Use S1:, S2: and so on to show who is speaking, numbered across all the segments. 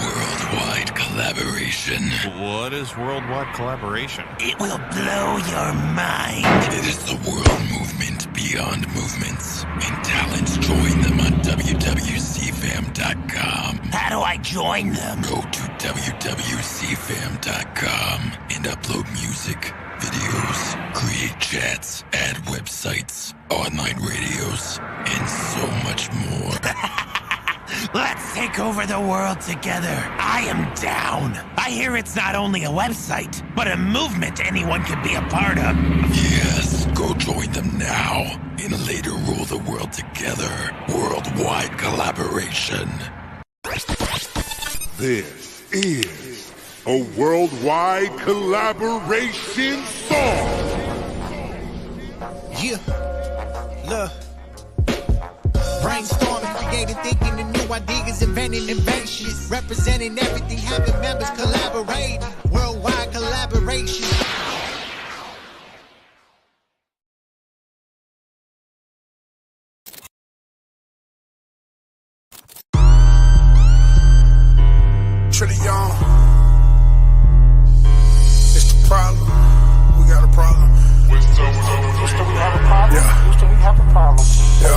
S1: Worldwide collaboration.
S2: What is worldwide collaboration?
S3: It will blow your mind.
S1: It is the world movement beyond movements. And talents join them on wwcfam.com.
S3: How do I join them?
S1: Go to wwcfam.com and upload music, videos, create chats, add websites, online radios, and so much more.
S3: Let's take over the world together. I am down. I hear it's not only a website, but a movement anyone can be a part of.
S1: Yes, go join them now and later rule the world together. Worldwide collaboration.
S4: This is a worldwide collaboration song.
S5: Yeah, look. Brainstorming, creating, thinking the new ideas, inventing innovations, representing everything, having members collaborating, worldwide collaboration.
S6: Trillion, it's the problem. We got a problem.
S7: Houston, we have a problem.
S6: Yeah.
S7: Houston, we have a problem.
S6: Yeah.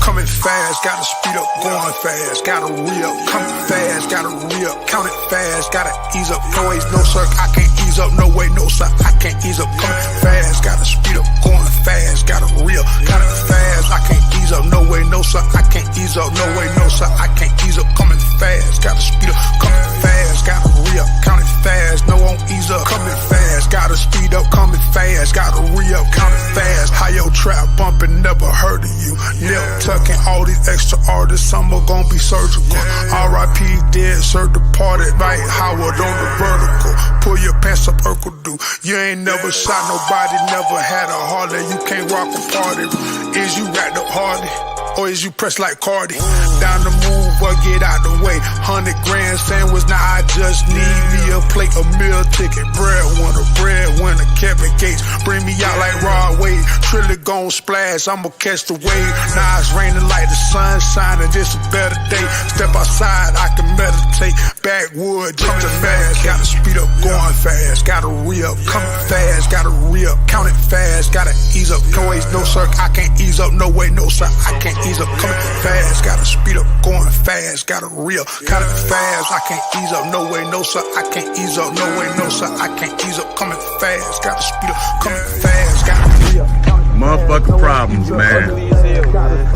S6: Coming fast, gotta speed up, going fast, gotta re-up, coming fast, gotta re-up, count it fast, gotta ease up, no ways, no sir, I can't ease up, no way, no sir, I can't ease up, coming fast, gotta speed up, going fast, gotta re-up, count it fast, I can't ease up, no way, no sir, I can't ease up, no way, no sir, I can't ease up, coming fast, gotta speed up, coming fast, gotta re-up, count it fast, no won't ease up, coming fast, gotta speed up, coming fast, gotta re-up, count it fast, how your trap bumping, never heard of you, nip tucking all these extra artists, some are gonna be surgical, R.I.P. dead, sir departed, right, Howard on the vertical, pull your pants up, Urkel do, you ain't never shot nobody, never had a Harley, you can't rock a party, is you racked up Hardy? Or is you pressed like Cardi? Down the move or get out the way. 100 grand sandwich, now I just need me a plate, a meal ticket. Breadwinner, Kevin Gates. Bring me out like Rod Wave. Trilly gon' splash, I'ma catch the wave. Now it's raining like the sun shining, this a better day. Step outside, I can meditate. Backwood, coming fast, gotta speed up, going fast. Gotta re-up, coming fast, gotta re-up. Count it fast, gotta ease up. No ways, no sir, I can't ease up. No way, no sir, I can't ease up, coming fast, gotta speed up, going fast, gotta re-up, count it fast, I can't ease up, no way, no sir, I can't ease up, no way, no sir, I can't ease up, coming fast, gotta speed up, coming fast, gotta re-up.
S4: Motherfucking problems, man.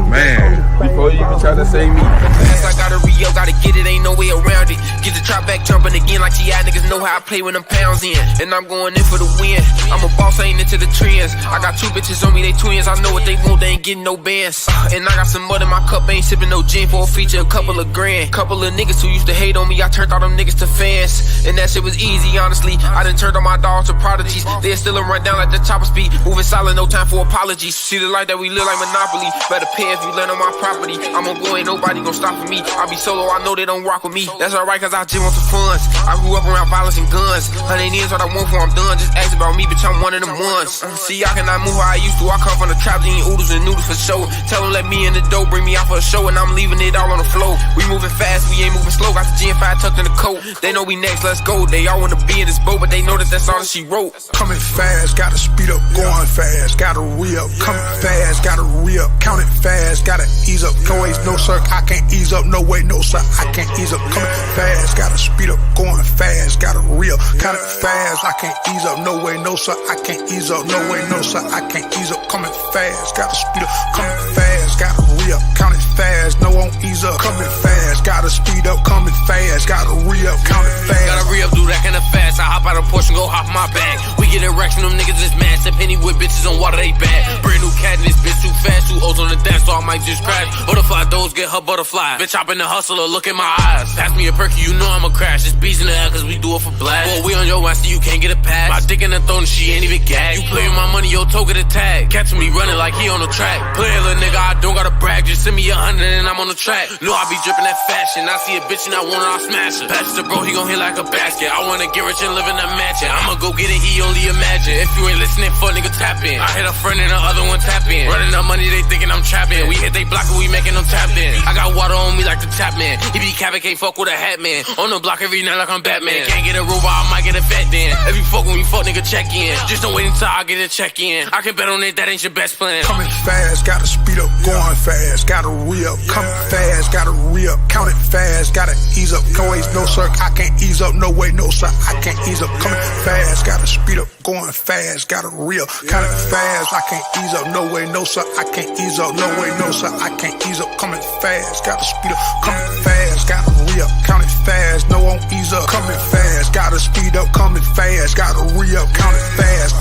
S4: Man.
S8: Before you even try to say me.
S9: I gotta re-up, gotta get it, ain't no way around it. Get the trap back jumping again like GI niggas know how I play when them pounds in. And I'm going in for the win. I'm a boss, I ain't into the trends. I got two bitches on me, they twins. I know what they want, they ain't getting no bands. And I got some mud in my cup, ain't sipping no gin for a feature, a couple of grand. Couple of niggas who used to hate on me, I turned all them niggas to fans. And that shit was easy, honestly. I done turned all my dogs to prodigies. They still run down like the chopper speed. Moving solid, no time for apologies. See the life that we live like Monopoly. Better pay if you land on my property. I'm on go, ain't nobody gon' stop for me. I be solo, I know they don't rock with me. That's alright, cause I just want some funds. I grew up around violence and guns. 100 years what I want for I'm done. Just ask about me, bitch, I'm one of them ones. See, I cannot move how I used to. I come from the trap, eating oodles and noodles for show. Tell them let me in the dough, bring me out for a show, and I'm leaving it all on the floor. We moving fast, we ain't moving slow. Got the G5 tucked in the coat. They know we next, let's go. They all wanna be in this boat, but they know that that's all that she wrote.
S6: Coming fast, gotta speed up, going fast, gotta re-up. Coming fast, gotta re-up. Count it fast, gotta ease up. No ways, no sir, I can't ease up. No way, no sir, I can't ease up. Coming fast, gotta speed up, going fast, gotta re-up. Count it fast, I can't ease up. No way, no sir, I can't ease up. No way, no sir, I can't ease up. Coming fast, gotta speed up. Coming fast, gotta re-up. Count it fast, no won't ease up. Coming fast, gotta speed up. Coming fast, gotta re-up. Count it fast.
S9: Gotta re-up, do that kinda fast. I hop out of Porsche and go hop my bag. We get erection, them niggas is mad. Step penny with bitches on water, they bad. Brand new cat in this bitch too fast. 2 O's on the dance, so I might just crash. Butterfly doors get her butterfly. Bitch, hop in the hustler, look in my eyes. Pass me a perky, you know I'ma crash. It's beats in the air, cause we do it for blast. Boy, we on your ass, so you can't get a pass. My dick in the throat, and she ain't even gas. You play with my money, your toe get a tag. Catch me running like he on the track. Play a little nigga, I don't gotta brag. Just send Send me 100 and I'm on the track. Know I be dripping that fashion. I see a bitch and I want her, I'll smash her. Pass it to bro, he gon' hit like a basket. I wanna get rich and live in a mansion. I'ma go get it, he only imagine. If you ain't listening, fuck nigga tap in. I hit a friend and the other one tap in. Running up money, they thinking I'm trapping. We hit they block and we making them tap in. I got water on me like the tap man. He be capping, can't fuck with a hat man. On the block every night like I'm Batman. Can't get a robot, I might get a vet then. If you fuck with me, fuck nigga check in. Just don't wait until I get a check in. I can bet on it, that ain't your best plan.
S6: Coming fast, gotta speed up, going fast, gotta re-up. Coming fast, gotta re-up, count it fast, gotta ease up. No ways, no sir, I can't ease up. No way, no sir, I can't ease up. Coming fast, gotta speed up, going fast, gotta re-up. Count it fast, I can't ease up. No way, no sir, I can't ease up. No way, no sir, I can't ease up. Coming fast, gotta speed up. Coming fast, gotta re-up. Count it fast, no won't ease up. Coming fast, gotta speed up. Coming fast, gotta re-up. Count it fast.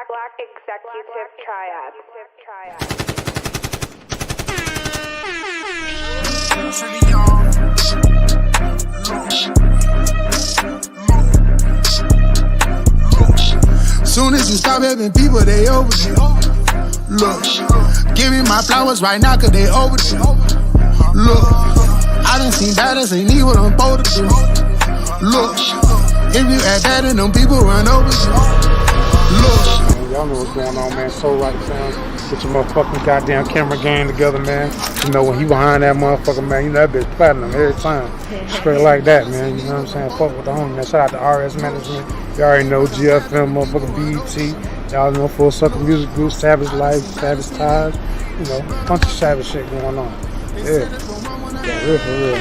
S8: Black Executive Triad.
S6: Soon as you stop helping people, they overdue. Look, give me my flowers right now, cause they overdue. Look, I done seen batters, ain't need what I'm supposed to do. Look, if you act bad and them people run over you. Look.
S10: Y'all know what's going on, man. So right sounds. Get your motherfucking goddamn camera game together, man. You know, when he behind that motherfucker, man, you know that bitch platinum every time. Straight like that, man. You know what I'm saying? Fuck with the homie, man. Shout out to RS Management. You already know GFM, motherfucking BET. Y'all know Full Circle Music Group, Savage Life, Savage Ties. You know, bunch of savage shit going on. Yeah, real for real.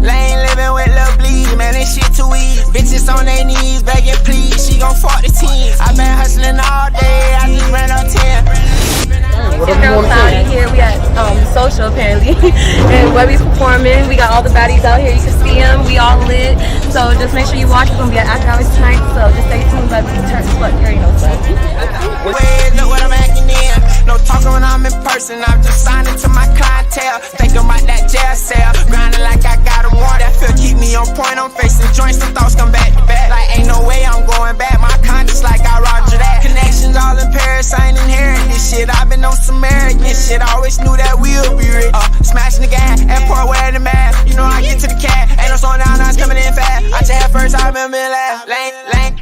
S11: Lane living with Lil Bleed, man, this shit too easy. Bitches on their knees, begging please, she gon' fuck the team. I been hustling all day, I just ran on 10.
S12: It's your girl Cloudy here. We at Social apparently, and Webby's performing. We got all the baddies out here. You can see them. We all lit. So just make sure you watch. It's gonna be at after hours tonight. So just stay tuned. Webby, turn slut, you already know stuff.
S11: Wait, look what I'm acting in. No talking when I'm in person. I'm just signing to my clientele. Thinking about that jail cell. Grinding like I got a warrant. That feel keep me on point. I'm facing joints. Some thoughts come back to back. Like ain't no way I'm going back. My conscience like I roger that. Connections all in Paris. I ain't inherit this shit. I've been on some arrogant shit. I always knew that we'll be rich. Smashing the gas. Airport wearing the mask. You know I get to the cat. Ain't no slowing down. I'm coming in fast. I just had first. I remember last.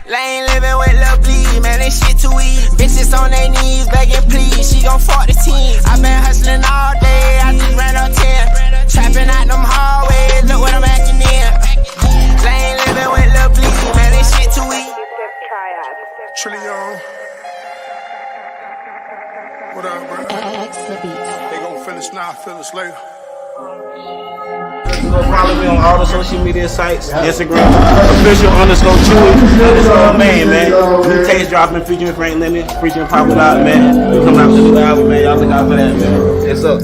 S11: Lane living with Lil Bleed. Man, this shit too easy. Bitches on their knees begging please. She gon' fuck the team. I been hustling all day. I just ran on 10. Trapping out them hallways. Look what I'm acting in. Lane living with Lil Bleed. Man, this shit too easy.
S6: Trillion. What up, bro? They gon' finish now, finish later.
S13: Go follow me on all the social media sites, Instagram, official_Chewy, man. New taste dropping, featuring Frank Limit, featuring Pop It Out, man. We coming out with a new album, man. Y'all look out for that, man. It's up.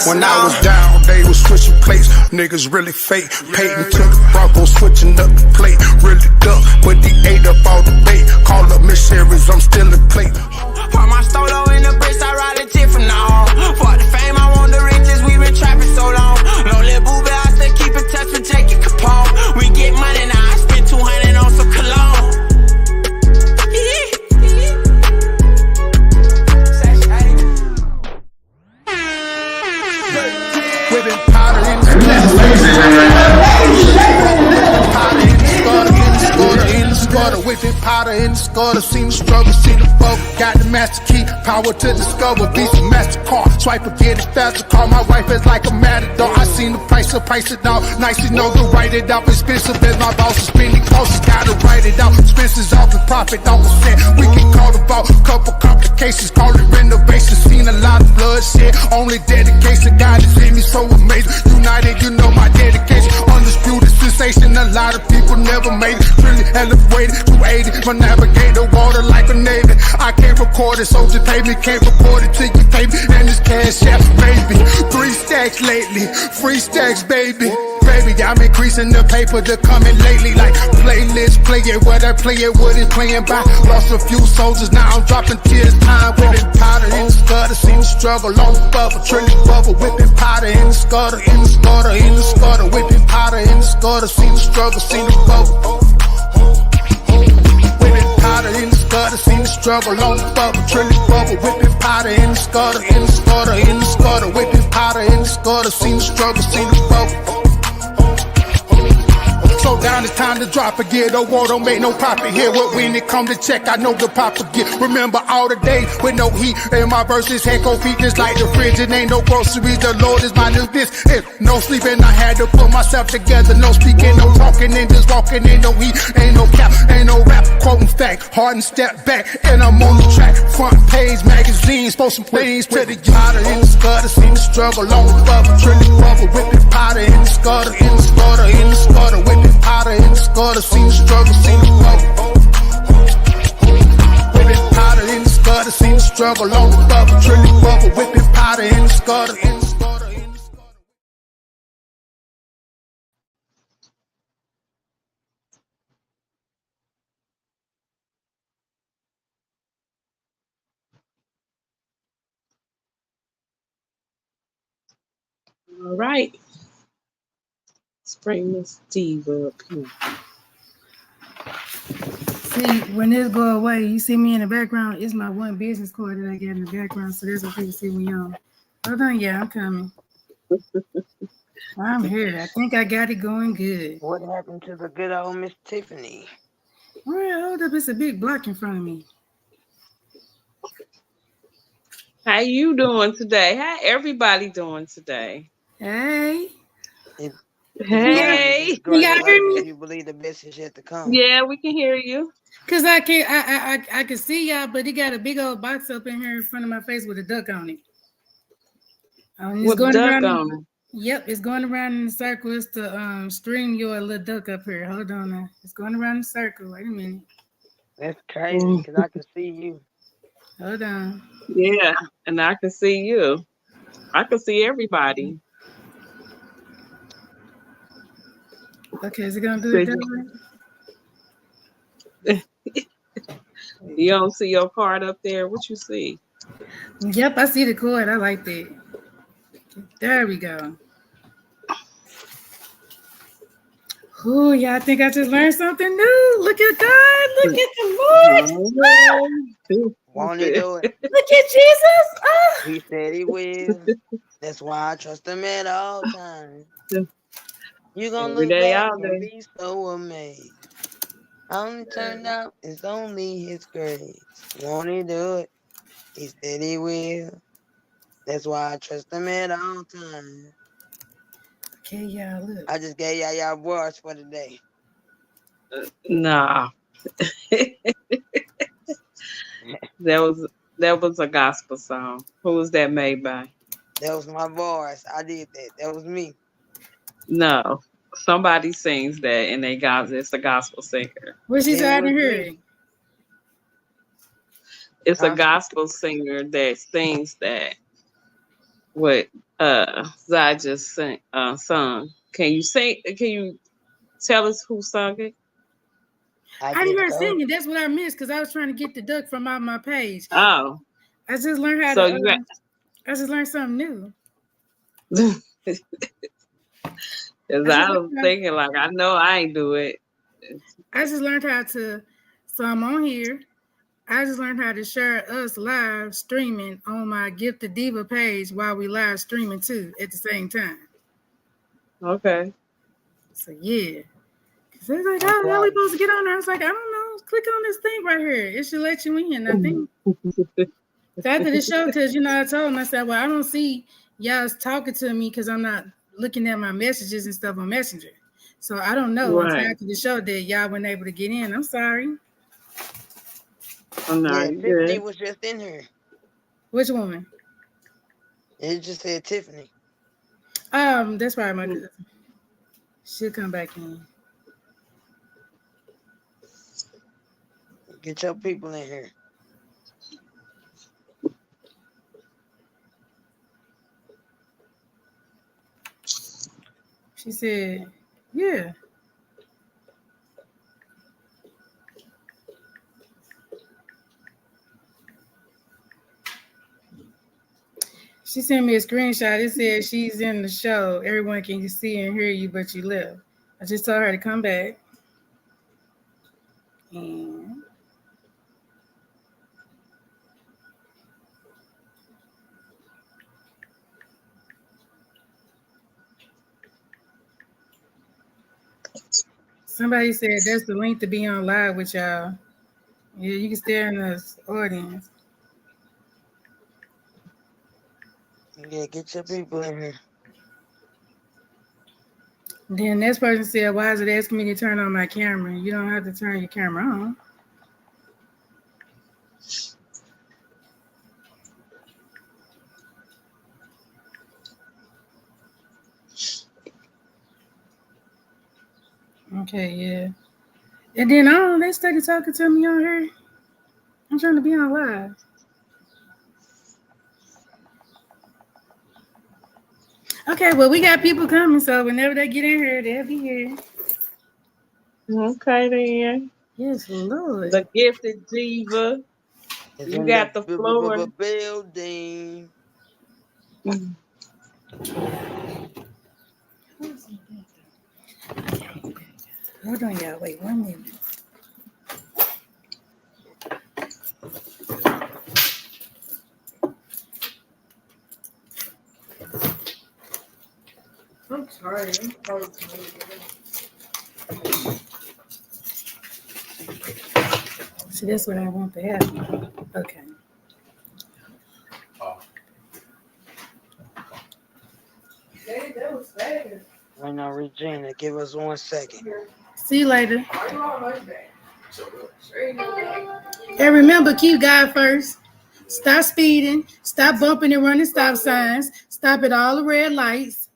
S6: When I was down, they was switching plates. Niggas really fake. Peyton to the Broncos, switching up the plate. Really duck, but they ate up all the bait. Call up Miss Harris, I'm still in plate.
S11: Put my stolo in the bricks, I ride a jet from now on. For the fame, I want the riches, we been trapping so long. Lonely boo, but I still keep in touch with Jackie Capone. We get money now, I spend 200 on some cologne. With it powder in the
S6: scudder, seen the struggle, seen the bubble. Got the master key, power to discover. Visa, MasterCard, swipe or get it faster. Call my wife is like a matador. I seen the price it out. Nice to know to write it out. Expensive as my boss is spending costs. Gotta write it out. Expenses off the profit, off percent. We can call the vault. Couple complications, call it renovation. Seen a lot of bloodshed. Only dedication, God is in me, so amazing. United, you know my dedication. Undisputed sensation. A lot of people never made it. Really elevated, 280. My navigator, water like a navy. I can't record it, so just pay me. Can't record it till you pay me. And this cash out, baby. 3 stacks lately, free stacks, baby. Baby, I'm increasing the paper to coming lately. Like playlist, play it, what I play it, what it's playing by. Lost a few soldiers, now I'm dropping tears. Time whipping powder in the scudder. Seen the struggle on the bubble, trillion bubble. Whipping powder in the scudder, in the scudder, in the scudder. Whipping powder in the scudder. Seen the struggle, seen the bubble. Powder in the scudder, seen the struggle on the bubble, trillion bubble, whipping powder in the scudder, in the scudder, in the scudder, whipping powder in the scudder, seen the struggle, seen the bubble. Slow down, it's time to drop again. Don't war, don't make no profit here. When it come to check, I know the pop again. Remember all the days with no heat and my verses had cold feet just like the fridge. It ain't no groceries, the Lord is my new this. No sleeping, I had to put myself together. No speaking, no talking, and just walking. Ain't no heat, ain't no cap, ain't no rap. Quoting fact, hard and step back, and I'm on the track. Front page magazines, post some things to the powder in the scudder. Seen the struggle on the bubble, trillion bubble, whipping powder in the scudder, in the scudder, in the scudder, whipping powder in the scudder, seen the struggle, seen the bubble. Whipping powder in the scudder, seen the struggle on the bubble, trillion bubble, whipping powder in the scudder, in the scudder, in the scudder.
S14: All right. Let's bring Miss Diva up here.
S15: See, when this go away, you see me in the background. It's my one business card that I got in the background, so that's what people see when y'all. Hold on, yeah, I'm coming. I'm here. I think I got it going good.
S16: What happened to the good old Miss Tiffany?
S15: Well, hold up, it's a big block in front of me.
S14: How you doing today? How everybody doing today?
S15: Hey.
S14: Hey.
S15: Y'all hear me?
S16: You believe the best is yet to come.
S14: Yeah, we can hear you.
S15: Cause I can see y'all, but it got a big old box up in here in front of my face with a duck on it.
S14: With a duck on it?
S15: Yep, it's going around in a circle. It's to stream your little duck up here. Hold on now. It's going around in a circle. Wait a minute.
S16: That's crazy because I can see you.
S15: Hold on.
S14: Yeah, and I can see you. I can see everybody.
S15: Okay, is it gonna do it that way?
S14: You don't see your card up there? What you see?
S15: Yep, I see the cord. I like that. There we go. Oh, yeah, I think I just learned something new. Look at God. Look at the Lord.
S16: Won't he do it?
S15: Look at Jesus. Oh.
S16: He said he will. That's why I trust him at all times. You're going to look back and be so amazed. Only turned out it's only his grace. Won't he do it? He said he will. That's why I trust him at all times.
S15: Okay, y'all, look.
S16: I just gave y'all words for the day.
S14: Nah. That was a gospel song. Who was that made by?
S16: That was my voice. I did that. That was me.
S14: No. Somebody sings that and it's a gospel singer.
S15: What's she trying to hear?
S14: It's a gospel singer that sings that. What Zai just sung. Can you tell us who sung it?
S15: I didn't hear her singing. That's what I missed because I was trying to get the duck from out my page.
S14: Oh.
S15: I just learned how to I just learned something new.
S14: Because I was thinking, like, I know I ain't do it.
S15: I just learned how to, so I'm on here. I just learned how to share us live streaming on my Gifted Diva page while we live streaming too at the same time.
S14: Okay.
S15: So yeah. Because they're like, how are we supposed to get on there? I was like, I don't know. click on this thing right here. It should let you in, I think. After the show, because, I told him, I said, well, I don't see y'all talking to me because I'm not looking at my messages and stuff on Messenger. So I don't know until after the show that y'all weren't able to get in. I'm sorry.
S14: Oh, no,
S16: yeah, Tiffany was just in here.
S15: Which woman?
S16: It just said Tiffany.
S15: That's probably my cousin. She'll come back in.
S16: Get your people in here.
S15: She said, yeah. She sent me a screenshot. It said she's in the show. Everyone can see and hear you, but you left. I just told her to come back. And somebody said that's the link to be on live with y'all. Yeah, you can stay in the audience.
S16: Yeah, get your people in here.
S15: Then this person said, why is it asking me to turn on my camera? You don't have to turn your camera on. Okay, yeah. And then they started talking to me on here. I'm trying to be on live. Okay, well, we got people coming, so whenever they get in here, they'll be here.
S14: Okay, then.
S15: Yes, Lord.
S14: The gifted diva.
S16: It's
S14: You
S16: in
S14: got the floor.
S16: building.
S15: Hold on, y'all. Wait 1 minute. I'm sorry. See, that's what I want to happen. Okay. That was fast.
S16: Wait now, Regina, give us 1 second.
S15: See you later. And remember, keep God first. Stop speeding. Stop bumping and running stop signs. Stop at all the red lights.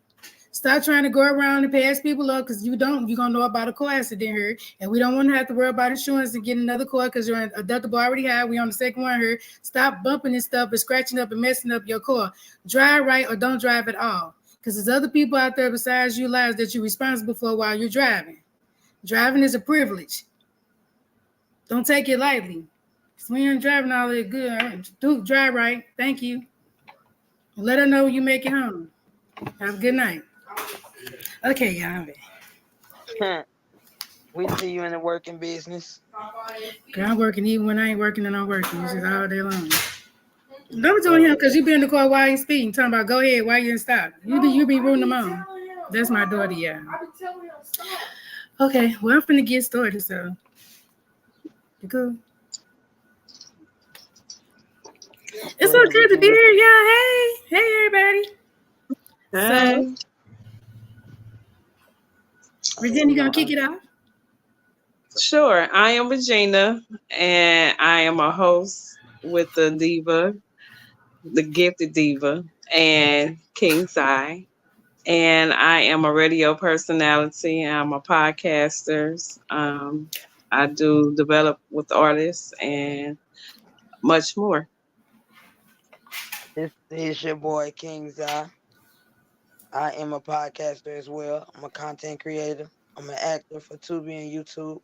S15: Stop trying to go around and pass people up because you're going to know about a car accident here. And we don't want to have to worry about insurance and get another car because your deductible already high. We on the second one here. Stop bumping and stuff and scratching up and messing up your car. Drive right or don't drive at all. Because there's other people out there besides you lives that you're responsible for while you're driving. Driving is a privilege. Don't take it lightly. So when you're driving all that good, do drive right. Thank you. Let her know when you make it home. Have a good night. Okay, y'all.
S16: We see you in the working business.
S15: Girl, I'm working even when I ain't working and I'm working. It's just all day long. Don't be doing him because you be in the car while he's speaking. Talking about go ahead, why you didn't stop? You be rooting them on. That's my daughter, yeah. Okay, well I'm finna get started, so you cool. It's so good to be here, y'all. Hey everybody.
S14: Hey.
S15: So Regina, you gonna kick it off?
S14: Sure. I am Regina, and I am a host with the Diva, the Gifted Diva, and King Sai. And I am a radio personality. I'm a podcaster. I do develop with artists and much more.
S16: This is your boy King Zai. I am a podcaster as well. I'm a content creator. I'm an actor for Tubi and YouTube.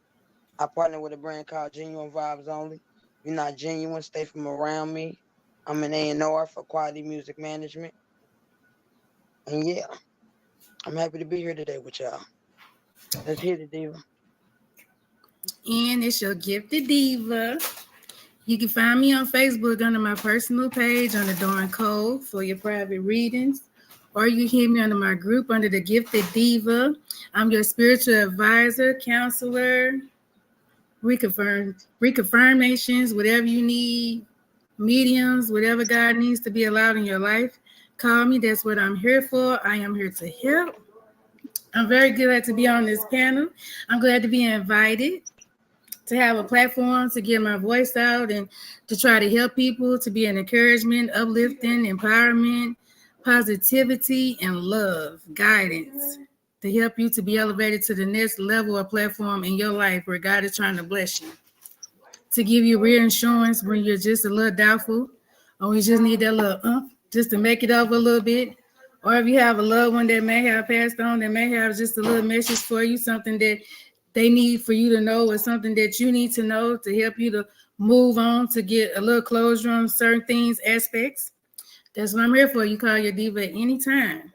S16: I partner with a brand called Genuine Vibes Only. If you're not genuine, stay from around me. I'm an A&R for quality music management. And yeah, I'm happy to be here today with y'all. Let's hit it, Diva.
S15: And it's your Gifted Diva. You can find me on Facebook under my personal page under Dawn Cole for your private readings. Or you can hit me under my group under the Gifted Diva. I'm your spiritual advisor, counselor, reconfirmations, whatever you need, mediums, whatever God needs to be allowed in your life. Call me. That's what I'm here for. I am here to help. I'm very glad to be on this panel. I'm glad to be invited to have a platform to get my voice out and to try to help people, to be an encouragement, uplifting, empowerment, positivity, and love, guidance to help you to be elevated to the next level or platform in your life where God is trying to bless you. To give you reassurance when you're just a little doubtful or you just need that little just to make it up a little bit. Or if you have a loved one that may have passed on, that may have just a little message for you, something that they need for you to know or something that you need to know to help you to move on, to get a little closure on certain things, aspects. That's what I'm here for. You call your diva at any time.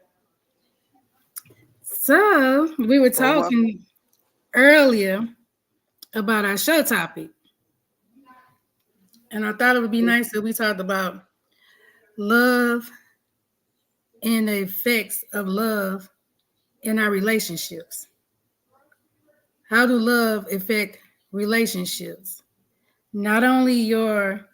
S15: So we were talking earlier about our show topic. And I thought it would be nice if we talked about love and the effects of love in our relationships. How do love affect relationships? Not only your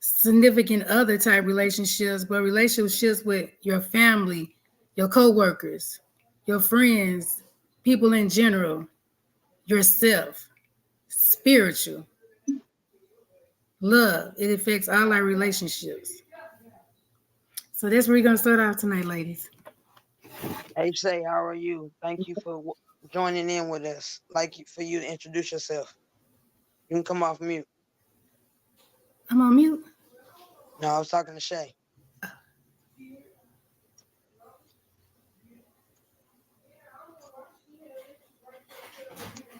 S15: significant other type relationships, but relationships with your family, your co-workers, your friends, people in general, yourself, spiritual. Love, it affects all our relationships. So that's where we're going to start off tonight, ladies.
S16: Hey, Shay, how are you? Thank you for joining in with us. For you to introduce yourself. You can come off mute.
S15: I'm on mute?
S16: No, I was talking to Shay.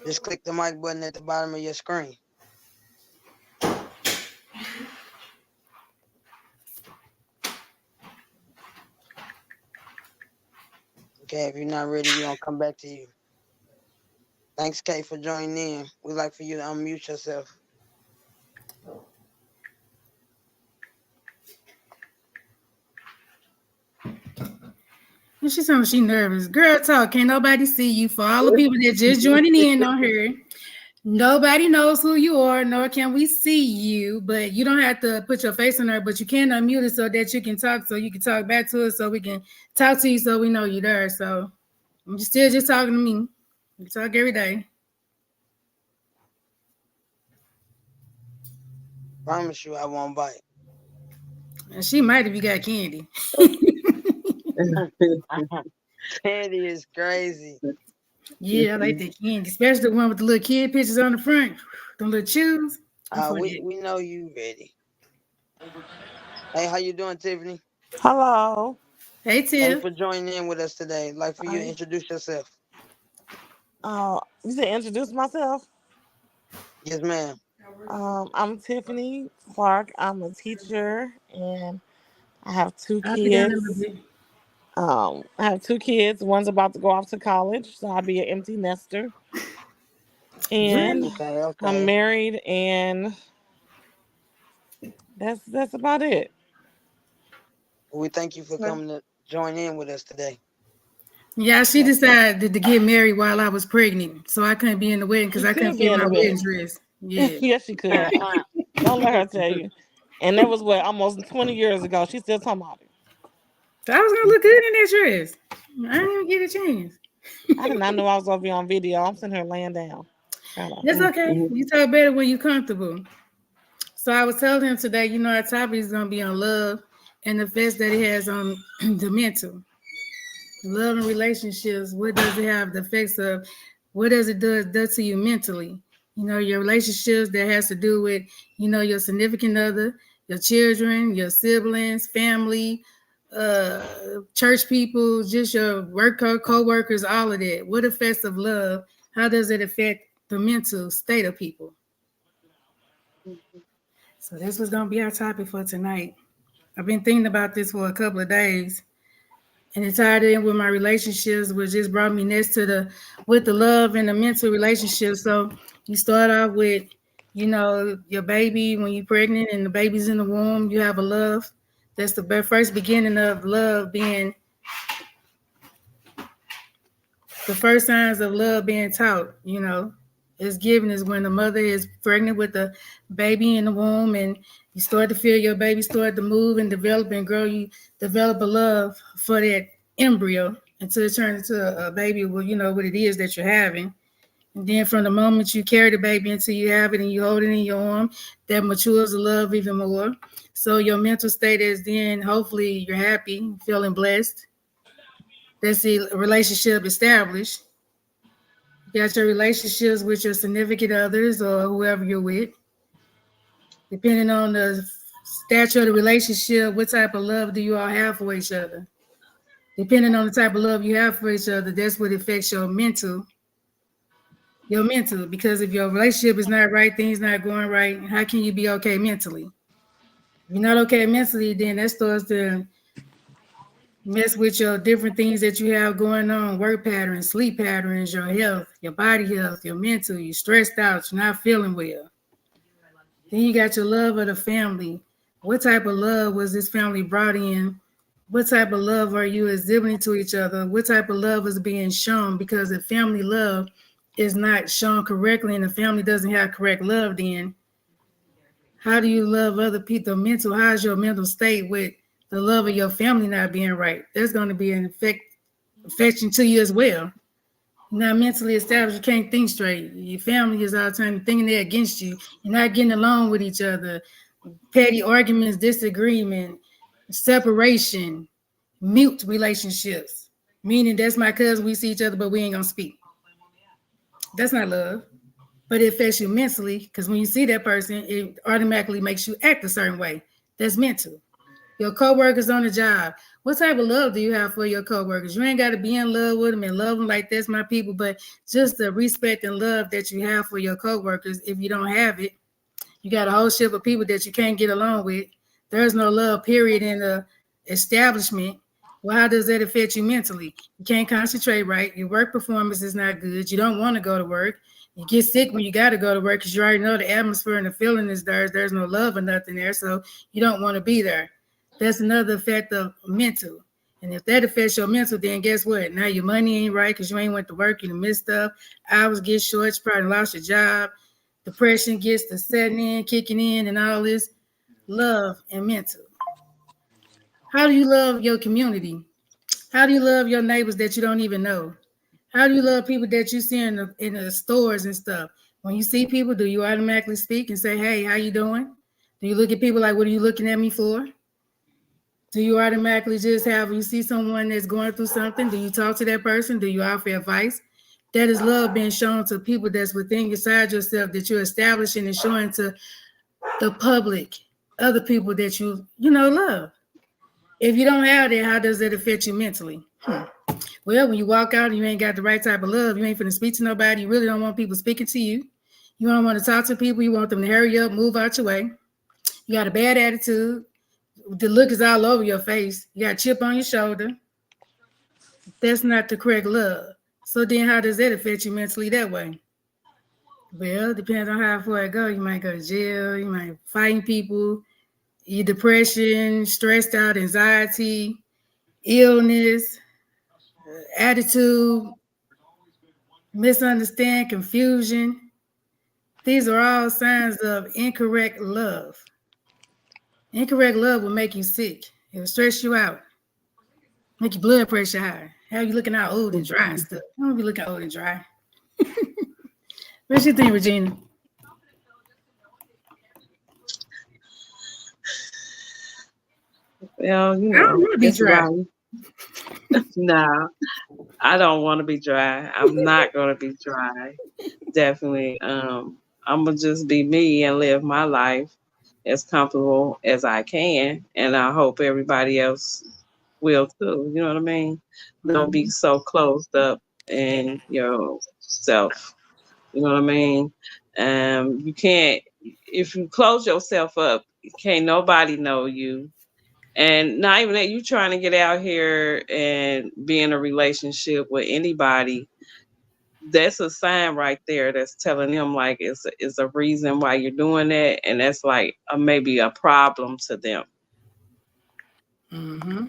S16: Just click the mic button at the bottom of your screen. Okay, if you're not ready, we're going to come back to you. Thanks, Kay, for joining in. We'd like for you to unmute yourself.
S15: And she's saying she's nervous. Girl, talk. Can't nobody see you. For all the people that just joining in on her, nobody knows who you are, nor can we see you. But you don't have to put your face on her, but you can unmute it so that you can talk, so you can talk back to us, so we can talk to you, so we know you're there. So I'm still just talking to me. We talk every day.
S16: Promise you I won't bite.
S15: And she might if you got candy.
S16: Candy is crazy.
S15: Yeah, I like that candy, especially the one with the little kid pictures on the front. Them little chews.
S16: We know you ready. Hey, how you doing, Tiffany?
S17: Hello.
S15: Hey, Tiff.
S16: Thanks for joining in with us today. I'd like for you to introduce yourself.
S17: You said introduce myself?
S16: Yes, ma'am.
S17: I'm Tiffany Clark. I'm a teacher, and I have two
S15: I'll be down in a little
S17: kids.
S15: bit.
S17: I have two kids. One's about to go off to college, so I'll be an empty nester. And
S16: Okay.
S17: I'm married, and that's about it.
S16: We thank you for coming to join in with us today.
S15: Yeah, she decided to get married while I was pregnant, so I couldn't be in the wedding because I couldn't
S17: be
S15: fit
S17: in
S15: my
S17: the
S15: wedding
S17: wedding.
S15: dress. Yeah.
S17: Yes, she could have. Don't let her tell you. And that was almost 20 years ago. She's still talking about it.
S15: I was gonna look good in that dress. I didn't even get a chance.
S17: I did not know I was gonna be on video. I'm sitting here laying down.
S15: It's okay. You talk better when you're comfortable. So I was telling him today, our topic is gonna be on love and the effects that it has on the mental. Love and relationships. What does it have? The effects of what does it do to you mentally? Your relationships that has to do with, your significant other, your children, your siblings, family, church people, just your work co-workers, all of that. What effects of love? How does it affect the mental state of people? So this was gonna be our topic for tonight. I've been thinking about this for a couple of days, and it tied in with my relationships, which just brought me next to with the love and the mental relationship. So you start off with, your baby when you're pregnant and the baby's in the womb. You have a love. That's the first beginning of love being the first signs of love being taught. It's given is when the mother is pregnant with the baby in the womb and you start to feel your baby start to move and develop and grow. You develop a love for that embryo until it turns into a baby. Well, you know what it is that you're having. And then from the moment you carry the baby until you have it and you hold it in your arm, that matures the love even more. So your mental state is then hopefully you're happy, feeling blessed. That's the relationship established. You got your relationships with your significant others or whoever you're with. Depending on the stature of the relationship, what type of love do you all have for each other? Depending on the type of love you have for each other, that's what affects your mental. Your mental, because if your relationship is not right, things not going right, how can you be okay mentally? If you're not okay mentally, then that starts to mess with your different things that you have going on, work patterns, sleep patterns, your health, your body health, your mental, you're stressed out, you're not feeling well. Then you got your love of the family. What type of love was this family brought in? What type of love are you exhibiting to each other? What type of love is being shown? Because if family love is not shown correctly and the family doesn't have correct love, then how do you love other people? Mental, how's your mental state with the love of your family not being right? There's going to be an affection to you as well. You're not mentally established, you can't think straight. Your family is all the time thinking they're against you. You're not getting along with each other. Petty arguments, disagreement, separation, mute relationships. Meaning that's my cousin, we see each other, but we ain't gonna speak. That's not love. But it affects you mentally, because when you see that person, it automatically makes you act a certain way. That's mental. Your coworkers on the job. What type of love do you have for your coworkers? You ain't got to be in love with them and love them like that's my people, but just the respect and love that you have for your coworkers. If you don't have it, you got a whole ship of people that you can't get along with. There's no love, period, in the establishment. Well, how does that affect you mentally? You can't concentrate right. Your work performance is not good. You don't want to go to work. You get sick when you got to go to work because you already know the atmosphere and the feeling is there. There's no love or nothing there, so you don't want to be there. That's another effect of mental. And if that affects your mental, then guess what? Now your money ain't right because you ain't went to work, you missed stuff. Hours get short, you probably lost your job. Depression gets to setting in, kicking in, and all this. Love and mental. How do you love your community? How do you love your neighbors that you don't even know? How do you love people that you see in the stores and stuff? When you see people, do you automatically speak and say, hey, how you doing? Do you look at people like, what are you looking at me for? Do you automatically just have, you see someone that's going through something, do you talk to that person? Do you offer advice? That is love being shown to people that's within inside yourself that you're establishing and showing to the public, other people that you love. If you don't have that, how does that affect you mentally? Well, when you walk out and you ain't got the right type of love, you ain't finna speak to nobody. You really don't want people speaking to you. You don't want to talk to people. You want them to hurry up, move out your way. You got a bad attitude. The look is all over your face. You got a chip on your shoulder. That's not the correct love. So then how does that affect you mentally that way? Well, it depends on how far it goes. You might go to jail. You might fight people. Your depression, stressed out, anxiety, illness, attitude, misunderstand, confusion. These are all signs of incorrect love. Incorrect love will make you sick. It will stress you out, make your blood pressure high. Have you looking out old and dry and stuff. You don't be looking old and dry. What you think, Regina?
S14: Well,
S15: I don't want to be
S14: it's
S15: dry.
S14: right. No, I don't want to be dry. I'm not gonna be dry. Definitely. I'm gonna just be me and live my life as comfortable as I can, and I hope everybody else will too. You know what I mean? Don't be so closed up in yourself. You know what I mean? You can't if you close yourself up, can't nobody know you. And not even that you trying to get out here and be in a relationship with anybody, that's a sign right there that's telling them like it's a reason why you're doing that, and that's like maybe a problem to them.
S15: Mm-hmm.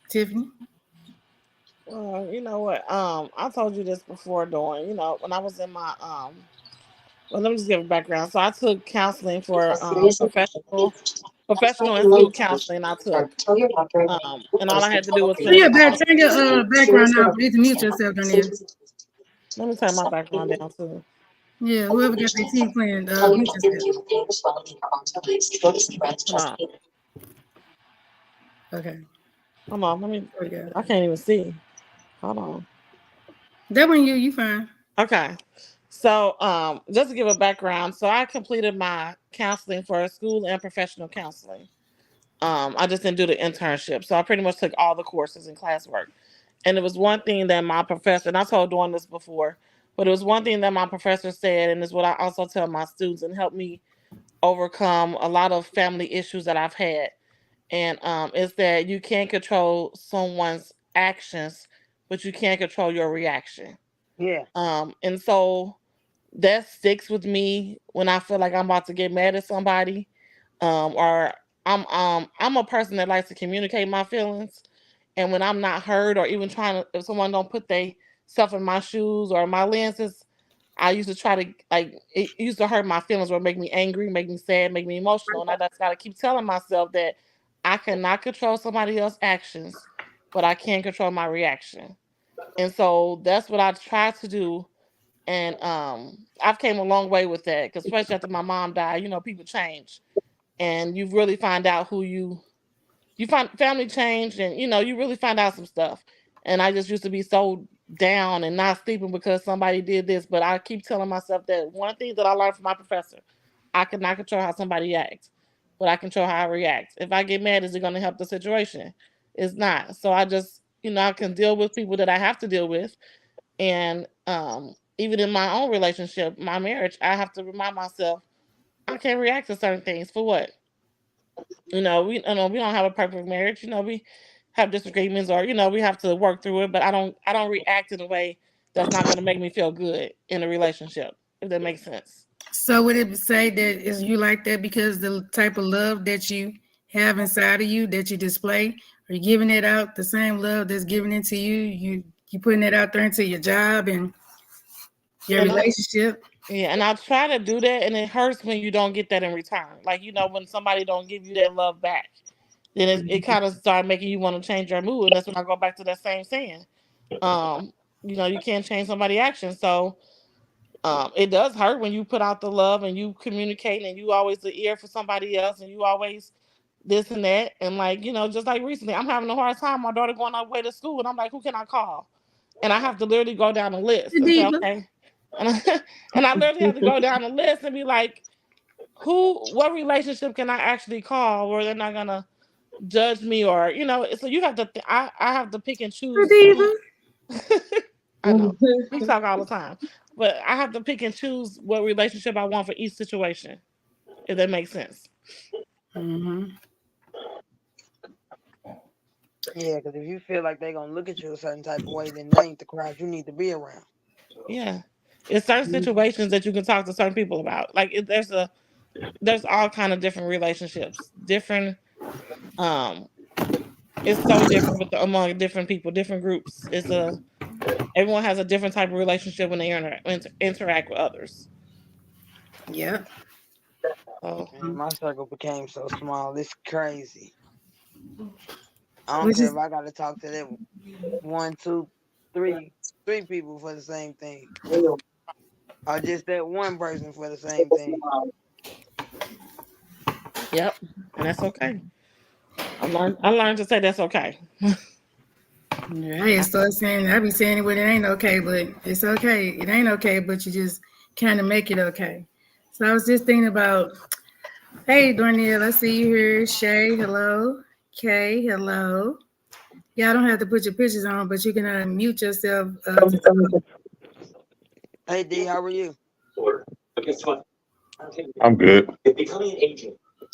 S15: Tiffany?
S17: You know what? I told you this before, Dawn. You know, when I was in my well, let me just give a background. So I took counseling for professional and school counseling. I took, and all I had to do was finish my.
S15: Turn your background off. You can mute yourself on there.
S17: Let me turn my background down too.
S15: Yeah, whoever got their team playing, mute yourself.
S17: Hold on.
S15: Okay.
S17: Hold on. Let me. I can't even see. Hold on.
S15: That one you fine.
S17: Okay. So, just to give a background, so I completed my counseling for school and professional counseling. I just didn't do the internship, so I pretty much took all the courses and classwork. And it was one thing that my professor, and I told Dawn this before, but it was one thing that my professor said, and it's what I also tell my students, and help me overcome a lot of family issues that I've had. And is that you can't control someone's actions, but you can't control your reaction.
S16: Yeah.
S17: And so that sticks with me when I feel like I'm about to get mad at somebody, or I'm a person that likes to communicate my feelings, and when I'm not heard, or even trying to, if someone don't put they self in my shoes or my lenses, I used to try to, like, it used to hurt my feelings, or make me angry, make me sad, make me emotional, and I just gotta keep telling myself that I cannot control somebody else's actions, but I can control my reaction. And so that's what I try to do. And I've came a long way with that, because especially after my mom died, people change, and you really find out who you find family change, and you really find out some stuff. And I just used to be so down and not sleeping because somebody did this, but I keep telling myself that one thing that I learned from my professor: I cannot control how somebody acts, but I control how I react. If I get mad, is it going to help the situation? It's not. So I just, I can deal with people that I have to deal with. And even in my own relationship, my marriage, I have to remind myself I can't react to certain things. For what? We don't have a perfect marriage. We have disagreements, or we have to work through it. But I don't react in a way that's not going to make me feel good in a relationship. If that makes sense.
S15: So would it say that is you like that because the type of love that you have inside of you that you display, are you giving it out the same love that's given into you? You putting it out there into your job and your relationship?
S17: And I try to do that, and it hurts when you don't get that in return. Like, when somebody don't give you that love back, then it kind of start making you want to change your mood. And that's when I go back to that same saying. You can't change somebody's actions. So it does hurt when you put out the love and you communicate, and you always the ear for somebody else, and you always this and that. And like, just like recently, I'm having a hard time. My daughter going all the way to school, and I'm like, who can I call? And I have to literally go down the list and say,
S15: Diva.
S17: okay. And I literally have to go down the list and be like, what relationship can I actually call where they're not gonna judge me, or so you have to. I have to pick and choose.
S15: Diva.
S17: I know we talk all the time, but I have to pick and choose what relationship I want for each situation. If that makes sense.
S15: Mm-hmm.
S16: Yeah, because if you feel like they're gonna look at you a certain type of way, then that ain't the crowd you need to be around.
S17: Yeah, it's certain situations that you can talk to certain people about. Like there's all kind of different relationships, different. It's so different among different people, different groups. Everyone has a different type of relationship when they interact with others.
S15: Yeah.
S17: Oh.
S16: Man, my circle became so small. It's crazy. I don't care if I got to talk to them one, two, three people for the same thing, or just that one person for the same thing.
S17: Yep, and that's okay. I learned to say that's okay.
S15: Yeah, I start saying, I be saying it when it ain't okay, but it's okay. It ain't okay, but you just kind of make it okay. So I was just thinking about, hey, Darnell, I see you here. Shay, hello. Kay, hello. Yeah, I don't have to put your pictures on, but you can unmute yourself.
S16: Hey, D, how are you?
S4: I'm good.
S16: I want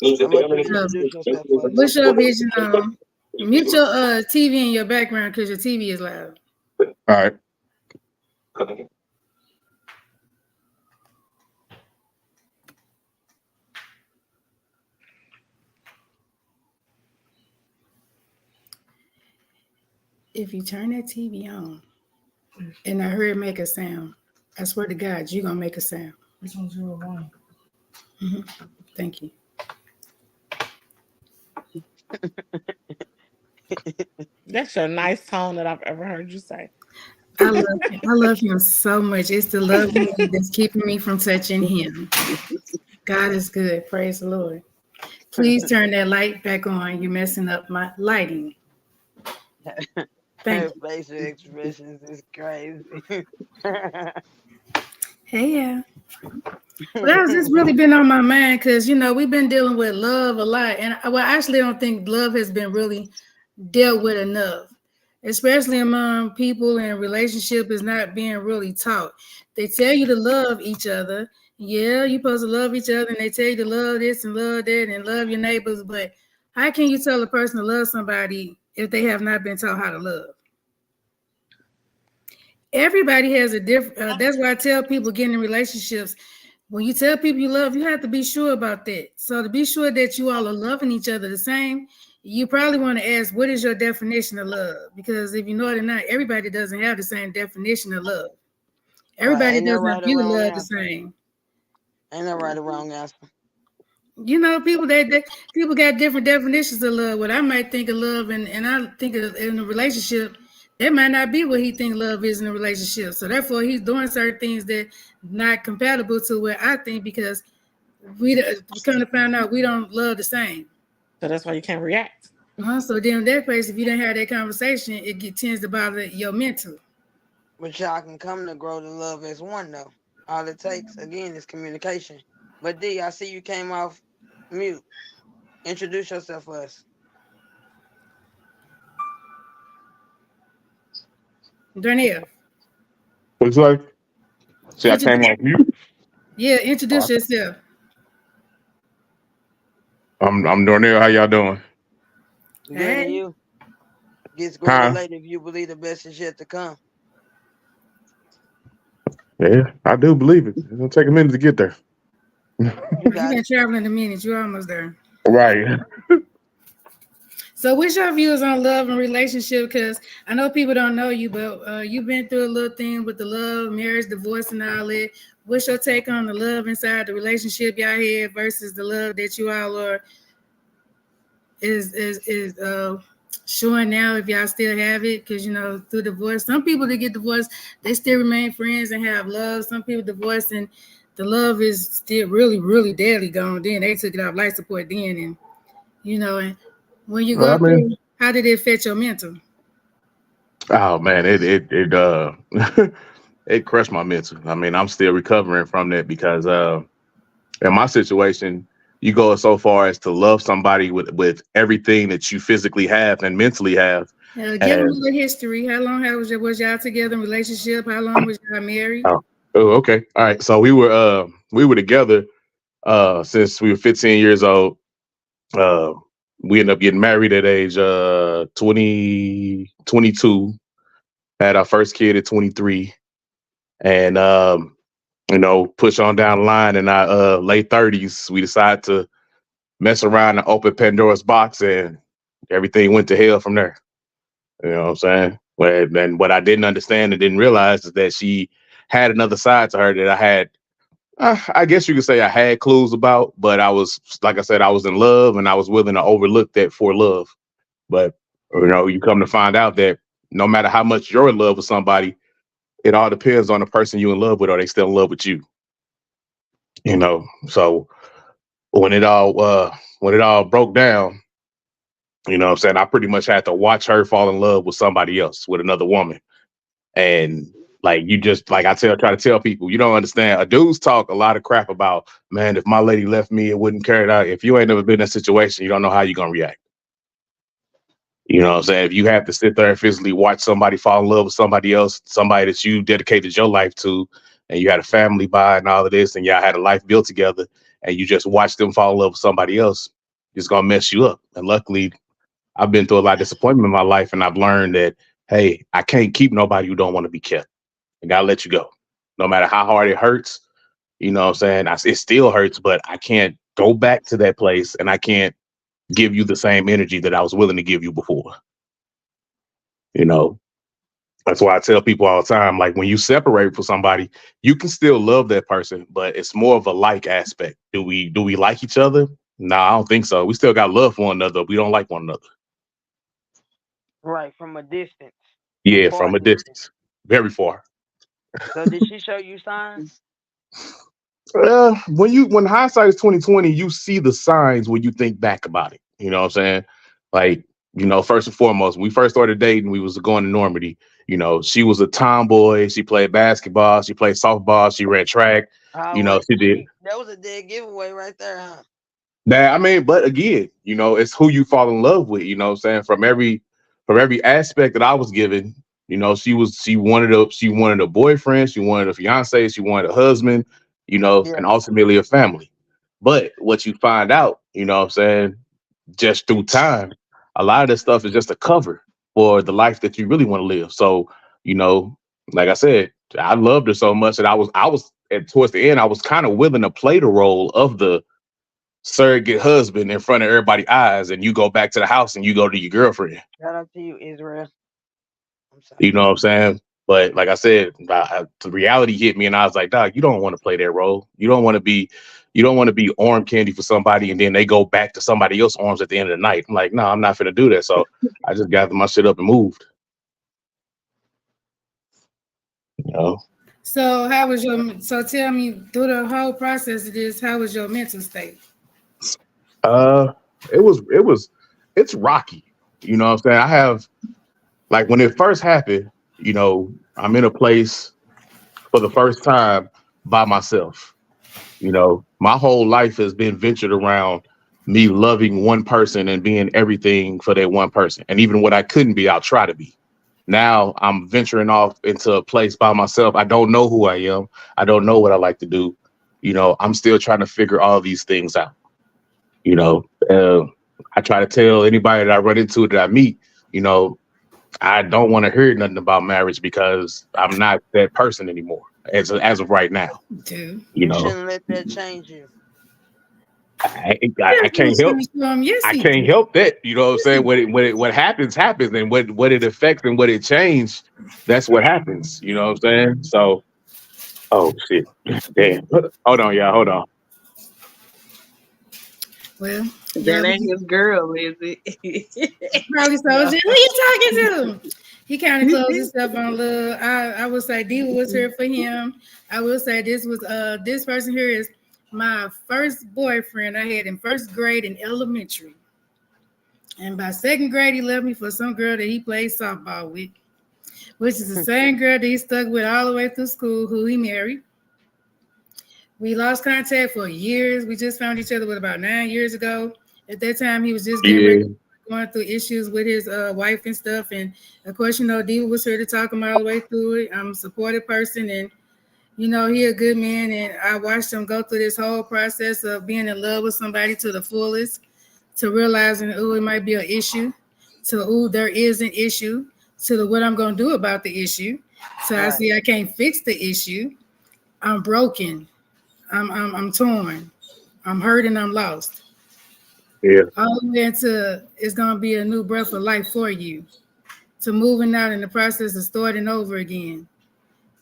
S16: you to introduce yourself, please.
S15: What's your vision on? Mute your TV in your background because your TV is loud.
S4: All right.
S15: If you turn that TV on and I heard it make a sound, I swear to God, you're going to make a sound.
S17: Which one's your one?
S15: Thank you.
S17: That's your nice tone that I've ever heard you say.
S15: I love him. I love him so much. It's the love in me that's keeping me from touching him. God is good. Praise the Lord. Please turn that light back on. You're messing up my lighting. Thank
S16: Her
S15: you.
S16: facial expressions is crazy.
S15: Hey, yeah. Well, that's just really been on my mind because, we've been dealing with love a lot. And I actually don't think love has been really dealt with enough, especially among people and relationship is not being really taught. They tell you to love each other. Yeah, you're supposed to love each other, and they tell you to love this and love that and love your neighbors. But how can you tell a person to love somebody if they have not been taught how to love? Everybody has a different. That's why I tell people getting in relationships. When you tell people you love, you have to be sure about that. So to be sure that you all are loving each other the same, you probably want to ask, what is your definition of love? Because if you know it or not, everybody doesn't have the same definition of love. Everybody
S16: Ain't no
S15: doesn't
S16: right or
S15: view
S16: wrong
S15: love the
S16: answer.
S15: same.
S16: Ain't no right or wrong answer.
S15: People got different definitions of love. What I might think of love and I think of in a relationship, that might not be what he think love is in a relationship. So therefore, he's doing certain things that not compatible to what I think because we kind of found out we don't love the same.
S17: So that's why you can't react.
S15: So then in that place, if you don't have that conversation, it tends to bother your mental.
S16: But y'all can come to grow to love as one though. All it takes again is communication. But D, I see you came off mute. Introduce yourself for us.
S15: Darnell.
S4: What's like? See, I came off mute.
S15: Yeah, introduce yourself.
S4: I'm Darnell. How y'all doing?
S16: Good and you. Gets greater later if you believe the best is yet to come.
S4: Yeah, I do believe it. It's gonna take a minute to get there.
S15: You've been traveling a minute. You're almost there.
S4: Right.
S15: So what's your views on love and relationship? Because I know people don't know you, but you've been through a little thing with the love, marriage, divorce, and all that. What's your take on the love inside the relationship y'all had versus the love that you all are is showing now if y'all still have it? Because through divorce, some people that get divorced, they still remain friends and have love. Some people divorce and the love is still really, really deadly gone. Then they took it off life support then, and and when you go through, how did it affect your mental?
S4: Oh man, it it crushed my mental. I mean, I'm still recovering from that because in my situation, you go so far as to love somebody with everything that you physically have and mentally have.
S15: Give them a little history. How long was y'all together in relationship? How long was y'all married?
S4: Oh, okay. All right. So we were together since we were 15 years old. We ended up getting married at age 22. Had our first kid at 23. And push on down the line in our late 30s, we decided to mess around and open Pandora's box, and everything went to hell from there. You know what I'm saying? And what I didn't understand and didn't realize is that she had another side to her that I had, I guess you could say I had clues about, but I was, like I said, I was in love and I was willing to overlook that for love. But, you come to find out that no matter how much you're in love with somebody, it all depends on the person you're in love with. Are they still in love with you? So when it all broke down, what I'm saying, I pretty much had to watch her fall in love with somebody else, with another woman. And try to tell people, you don't understand. A dudes talk a lot of crap about, man, if my lady left me, it wouldn't carry it out. If you ain't never been in that situation, you don't know how you're gonna react. You know what I'm saying? If you have to sit there and physically watch somebody fall in love with somebody else, somebody that you dedicated your life to, and you had a family by and all of this, and y'all had a life built together, and you just watch them fall in love with somebody else, it's gonna mess you up. And luckily, I've been through a lot of disappointment in my life, and I've learned that, hey, I can't keep nobody who don't want to be kept. I gotta let you go. No matter how hard it hurts, you know what I'm saying? It still hurts, but I can't go back to that place, and I can't give you the same energy that I was willing to give you before. You know, that's why I tell people all the time, like when you separate from somebody, you can still love that person, but it's more of a like aspect. Do we like each other? No, I don't think so. We still got love for one another. We don't like one another.
S16: Right, from a distance.
S4: Yeah,
S16: Far
S4: from a distance. Very far.
S16: So did she show you signs?
S4: When hindsight is 2020, you see the signs when you think back about it. You know what I'm saying? Like, first and foremost, when we first started dating, we was going to Normandy. She was a tomboy. She played basketball. She played softball. She ran track. She did.
S16: That was a dead giveaway right there, huh?
S4: Now, I mean, but again, it's who you fall in love with. You know what I'm saying? From every aspect that I was given, she wanted a boyfriend, she wanted a fiance, she wanted a husband, and ultimately a family. But what you find out, what I'm saying, just through time, a lot of this stuff is just a cover for the life that you really want to live. So, like I said, I loved her so much that I was towards the end, I was kind of willing to play the role of the surrogate husband in front of everybody's eyes, and you go back to the house and you go to your girlfriend.
S16: Shout out to you, Israel.
S4: You know what I'm saying? But like I said, the reality hit me, and I was like, "Dog, you don't want to play that role. You don't want to be arm candy for somebody, and then they go back to somebody else's arms at the end of the night." I'm like, "No, I'm not gonna do that." So I just gathered my shit up and moved.
S15: So tell me, through the whole process of this, how was your mental state?
S4: It's rocky. You know what I'm saying? I have, like, when it first happened, I'm in a place for the first time by myself. My whole life has been ventured around me loving one person and being everything for that one person. And even what I couldn't be, I'll try to be. Now I'm venturing off into a place by myself. I don't know who I am. I don't know what I like to do. I'm still trying to figure all these things out. I try to tell anybody that I run into that I meet, I don't want to hear nothing about marriage because I'm not that person anymore as of right now.
S15: Dude.
S16: You shouldn't let that change you.
S4: I can't help. I can't help that. You know what I'm saying? What happens, and what it affects and what it changed, that's what happens. You know what I'm saying? So, oh shit, damn. Hold on, y'all. Hold on.
S15: Well,
S14: that ain't his girl, is it?
S15: Probably so. Who you talking to? He kind of closed himself on love. I would say Diva was here for him. I will say this person here is my first boyfriend I had in first grade in elementary. And by second grade, he left me for some girl that he played softball with, which is the same girl that he stuck with all the way through school, who he married. We lost contact for years. We just found each other about 9 years ago. At that time, he was just going through issues with his wife and stuff. And of course, Diva was here to talk him all the way through it. I'm a supportive person, and he a good man. And I watched him go through this whole process of being in love with somebody to the fullest, to realizing, it might be an issue, to, there is an issue, to what I'm going to do about the issue. So I see I can't fix the issue. I'm broken. I'm torn. I'm hurt and I'm lost.
S4: Yeah.
S15: All the way into it's gonna be a new breath of life for you. To moving out in the process of starting over again.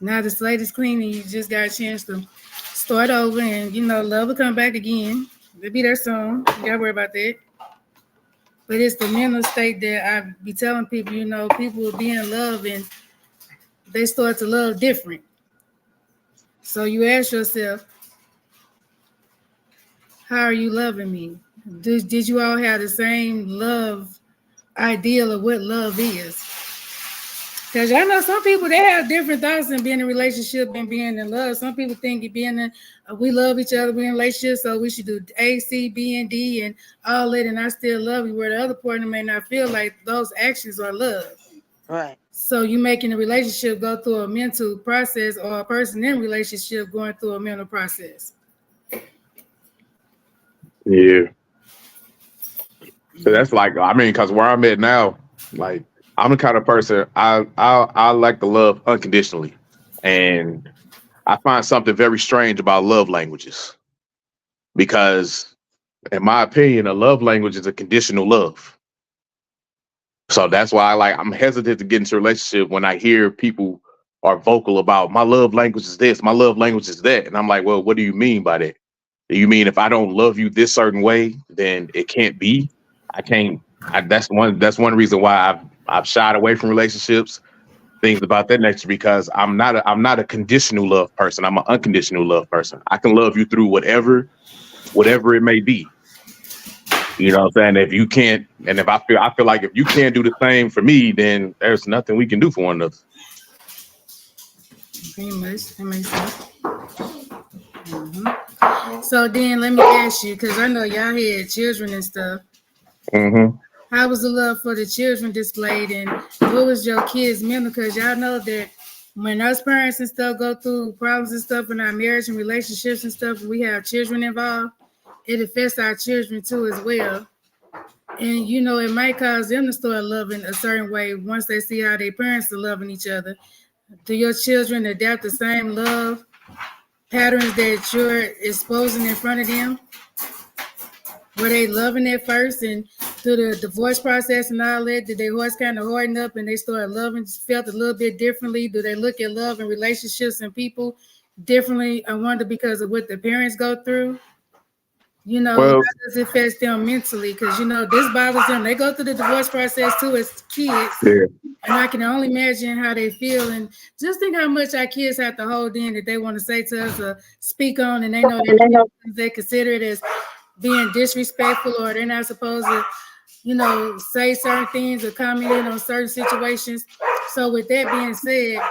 S15: Now the slate is clean and you just got a chance to start over, and love will come back again. It'll be there soon. You gotta worry about that. But it's the mental state that I be telling people, people will be in love and they start to love different. So you ask yourself, how are you loving me? Did you all have the same love ideal of what love is? Because I know some people, they have different thoughts in being in a relationship and being in love. Some people think we love each other, we're in a relationship, so we should do A, C, B, and D and all that, and I still love you, where the other partner may not feel like those actions are love.
S16: Right.
S15: So you making a relationship go through a mental process, or a person in a relationship going through a mental process.
S4: Yeah. So that's like, because where I'm at now, like, I'm the kind of person, I like to love unconditionally. And I find something very strange about love languages. Because in my opinion, a love language is a conditional love. So that's why I'm hesitant to get into a relationship when I hear people are vocal about my love language is this, my love language is that. And I'm like, well, what do you mean by that? Do you mean if I don't love you this certain way, then it can't be? I can't. That's one reason why I've shied away from relationships, things about that nature, because I'm not a conditional love person. I'm an unconditional love person. I can love you through whatever it may be. You know what I'm saying? If you can't, and if I feel like if you can't do the same for me, then there's nothing we can do for one another.
S15: Pretty much. That makes sense. So then let me ask you, because I know y'all had children and stuff.
S4: Mm-hmm.
S15: How was the love for the children displayed, and what was your kids' mental? Because y'all know that when us parents and stuff go through problems and stuff in our marriage and relationships and stuff, we have children involved, it affects our children too as well. And it might cause them to start loving a certain way once they see how their parents are loving each other. Do your children adapt the same love patterns that you're exposing in front of them? Were they loving it first, and through the divorce process and all that, did their hearts kind of harden up and they started loving, felt a little bit differently? Do they look at love and relationships and people differently? I wonder because of what the parents go through. How
S4: Well,
S15: does it affect them mentally? Because this bothers them. They go through the divorce process too as kids,
S4: yeah.
S15: and I can only imagine how they feel. And just think how much our kids have to hold in that they want to say to us or speak on, and they know that they consider it as being disrespectful, or they're not supposed to, say certain things or comment on certain situations. So with that being said,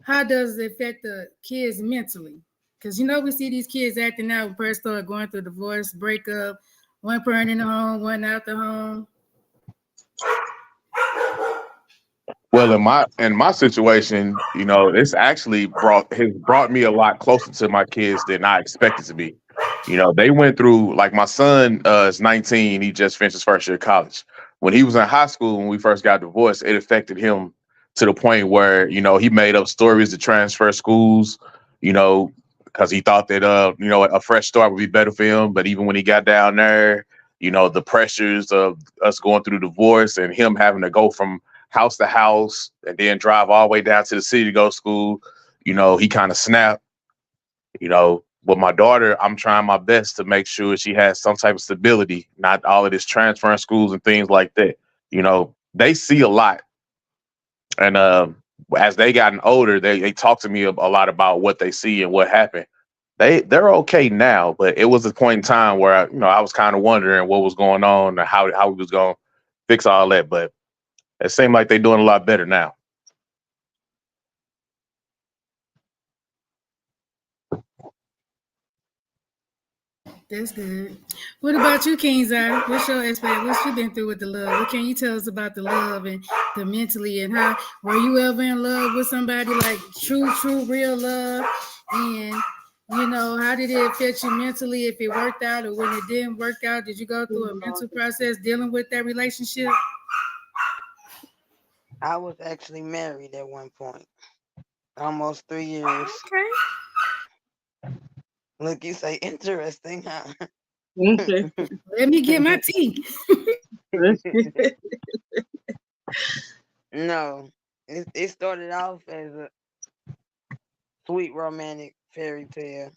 S15: how does it affect the kids mentally? Because we see these kids acting out when parents start going through divorce, breakup, one parent in the home, one out the home.
S4: Well, in my situation, it's actually brought me a lot closer to my kids than I expected to be. They went through, like, my son is 19. He just finished his first year of college. When he was in high school, when we first got divorced, it affected him to the point where he made up stories to transfer schools. You know, because he thought that a fresh start would be better for him. But even when he got down there, the pressures of us going through divorce and him having to go from house to house and then drive all the way down to the city to go to school, he kind of snapped. With my daughter, I'm trying my best to make sure she has some type of stability, not all of this transferring schools and things like that. They see a lot. And as they gotten older, they talk to me a lot about what they see and what happened. They're okay now, but it was a point in time where I was kind of wondering what was going on and how we was going to fix all that. But it seemed like they're doing a lot better now.
S15: That's good. What about you, King's Eye? What's your experience? What you been through with the love? What can you tell us about the love and the mentally, and how were you ever in love with somebody, like true, real love? And how did it affect you mentally if it worked out, or when it didn't work out? Did you go through a mental process dealing with that relationship?
S16: I was actually married at one point, almost 3 years.
S15: Okay.
S16: Look, you say interesting, huh?
S15: Let me get my tea.
S16: No, it started off as a sweet romantic fairy tale,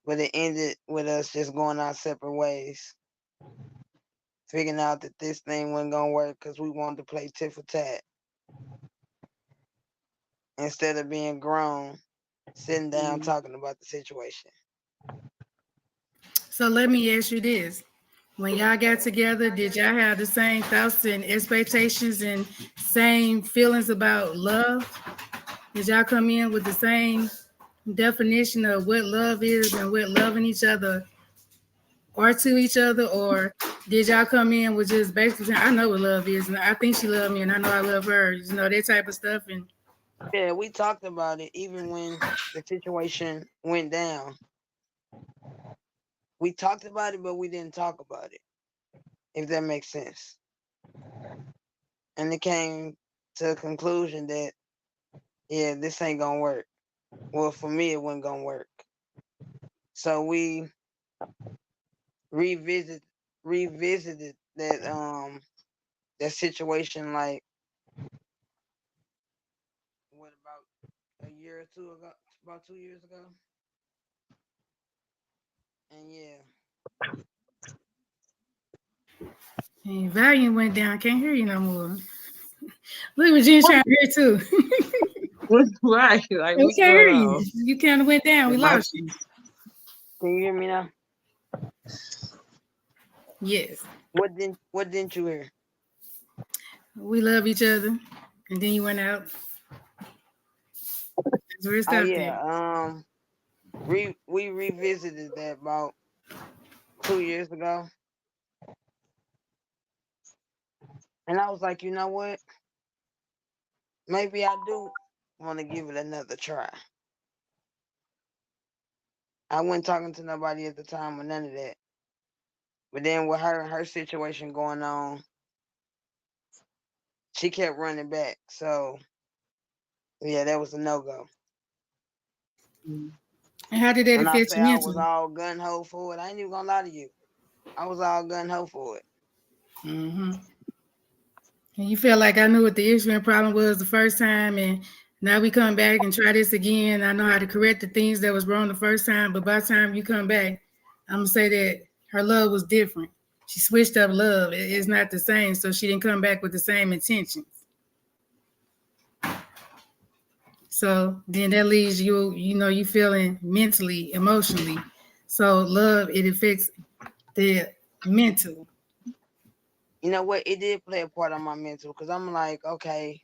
S16: but it ended with us just going our separate ways, figuring out that this thing wasn't gonna work because we wanted to play tit for tat instead of being grown, sitting down talking about the situation.
S15: So let me ask you this. When y'all got together, did y'all have the same thoughts and expectations and same feelings about love? Did y'all come in with the same definition of what love is and what loving each other are to each other? Or did y'all come in with just basically saying, I know what love is, and I think she loved me, and I know I love her, that type of stuff? And
S16: Yeah, we talked about it even when the situation went down. We talked about it, but we didn't talk about it, if that makes sense. And it came to a conclusion that, yeah, this ain't gonna work. Well, for me, it wasn't gonna work. So we revisited that that situation like what about a year or two ago, about 2 years ago, and yeah.
S15: And volume went down. Can't hear you no more. Look, Regina trying to hear too.
S14: Right. Like,
S15: We
S14: what's
S15: can't hear
S14: going
S15: you.
S14: on?
S15: You kind of went down. We lost you.
S16: Can you hear me now?
S15: Yes.
S16: What didn't you hear?
S15: We love each other. And then you went out. That's where it stopped
S16: yeah. We revisited that about 2 years ago. And I was like, you know what? Maybe I do want to give it another try. I wasn't talking to nobody at the time or none of that. But then with her and her situation going on, she kept running back. So yeah, that was a no-go.
S15: And how did that
S16: When I
S15: affect
S16: say
S15: you
S16: I was
S15: mentally?
S16: all gun-ho for it, I ain't even gonna lie to you. I was all gun-ho for it.
S15: Mm-hmm. And you feel like I knew what the issue and problem was the first time, and now we come back and try this again. I know how to correct the things that was wrong the first time, but by the time you come back, I'm gonna say that her love was different. She switched up love. It's not the same, so she didn't come back with the same intentions. So then that leaves you, you feeling mentally, emotionally. So love, it affects the mental.
S16: You know what? It did play a part on my mental because I'm like, okay,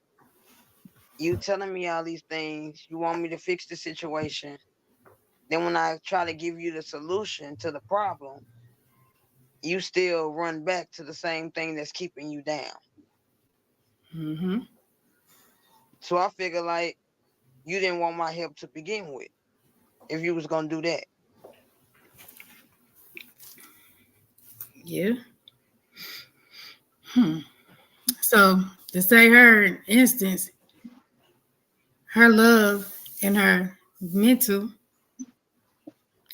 S16: you telling me all these things. You want me to fix the situation. Then when I try to give you the solution to the problem, you still run back to the same thing that's keeping you down.
S15: Mm-hmm.
S16: So I figure like you didn't want my help to begin with if you was gonna do that.
S15: Yeah. So to say her instance, her love and her mental,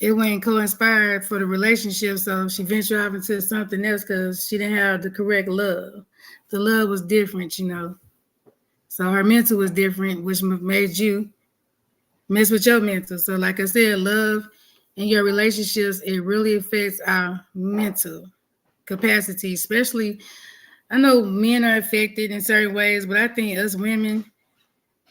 S15: it went co-inspired for the relationship. So she ventured off into something else because she didn't have the correct love. The love was different, So her mental was different, which made you mess with your mental. So like I said, love in your relationships, it really affects our mental capacity, especially I know men are affected in certain ways, but I think us women,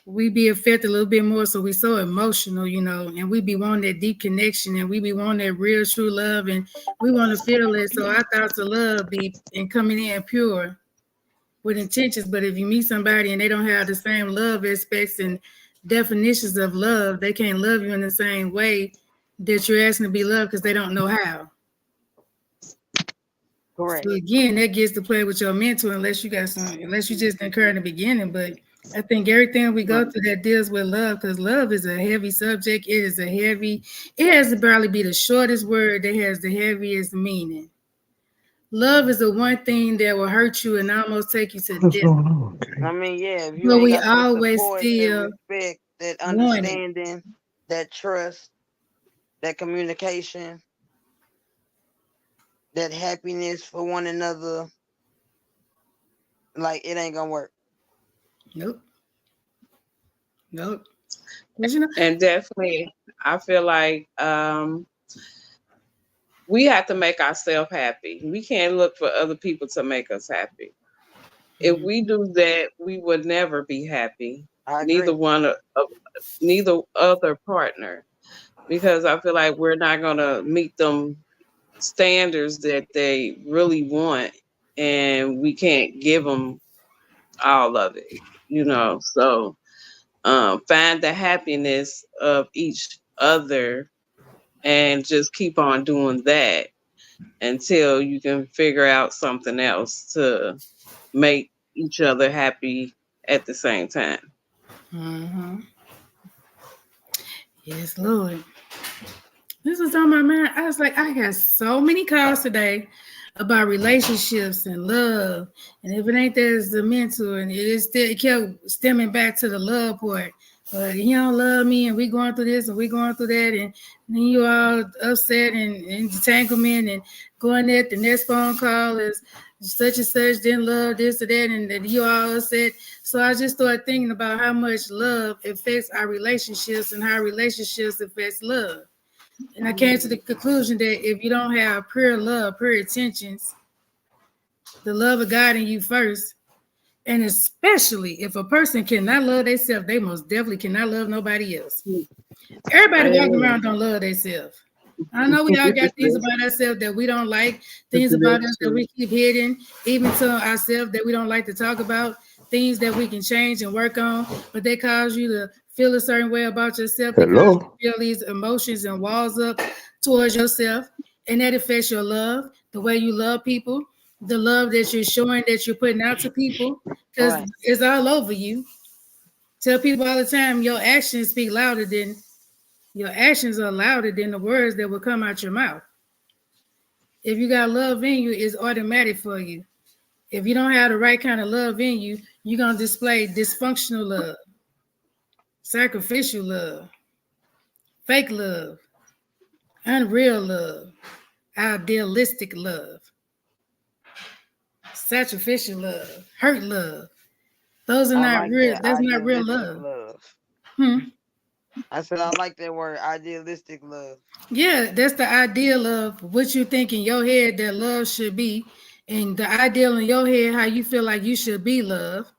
S15: we be affected a little bit more. So we so emotional, and we be wanting that deep connection and we be wanting that real true love and we want to feel it. So our thoughts of love be and coming in pure with intentions. But if you meet somebody and they don't have the same love aspects and definitions of love, they can't love you in the same way that you're asking to be loved because they don't know how.
S16: Correct.
S15: So again, that gets to play with your mental unless you just incur in the beginning. But I think everything we go through that deals with love, because love is a heavy subject. It has to barely be the shortest word that has the heaviest meaning. Love is the one thing that will hurt you and almost take you to death.
S16: I mean, yeah, if you
S15: But
S16: ain't
S15: we
S16: got that
S15: always
S16: support, that
S15: still
S16: respect, that
S15: want it.
S16: understanding, that trust, that communication, that happiness for one another, like it ain't gonna work.
S15: Nope.
S14: And definitely, I feel like we have to make ourselves happy. We can't look for other people to make us happy. If we do that, we would never be happy.
S16: I agree.
S14: Neither other partner, because I feel like we're not gonna meet them standards that they really want, and we can't give them all of it. So find the happiness of each other and just keep on doing that until you can figure out something else to make each other happy at the same time.
S15: Mm-hmm. Yes, Lord. This was on my mind. I was like, I got so many calls today about relationships and love. And if it ain't that, it's the mental. And it kept stemming back to the love part. He don't love me and we going through this and we going through that. And then you all upset and entanglement and going at the next phone call is, such and such didn't love this or that, and that you all said. So I just started thinking about how much love affects our relationships and how relationships affects love. And I came to the conclusion that if you don't have pure love, pure intentions, the love of God in you first, and especially if a person cannot love themselves, they most definitely cannot love nobody else. Everybody walking around don't love themselves. I know we all got things about ourselves that we don't like, things about us that we keep hidden, even to ourselves that we don't like to talk about, things that we can change and work on, but they cause you to feel a certain way about yourself. They cause you to feel these emotions and walls up towards yourself, and that affects your love, the way you love people, the love that you're showing, that you're putting out to people, because it's all over you. Tell people all the time, your actions speak louder than your actions are louder than the words that will come out your mouth. If you got love in you, it's automatic for you. If you don't have the right kind of love in you, you're going to display dysfunctional love, sacrificial love, fake love, unreal love, idealistic love, sacrificial love, hurt love. Those are
S16: I
S15: not
S16: like
S15: real.
S16: that
S15: That's not real
S16: idealistic
S15: love.
S16: love.
S15: Hmm.
S16: I said I like that word, idealistic love.
S15: Yeah, that's the ideal of what you think in your head that love should be, and the ideal in your head how you feel like you should be loved,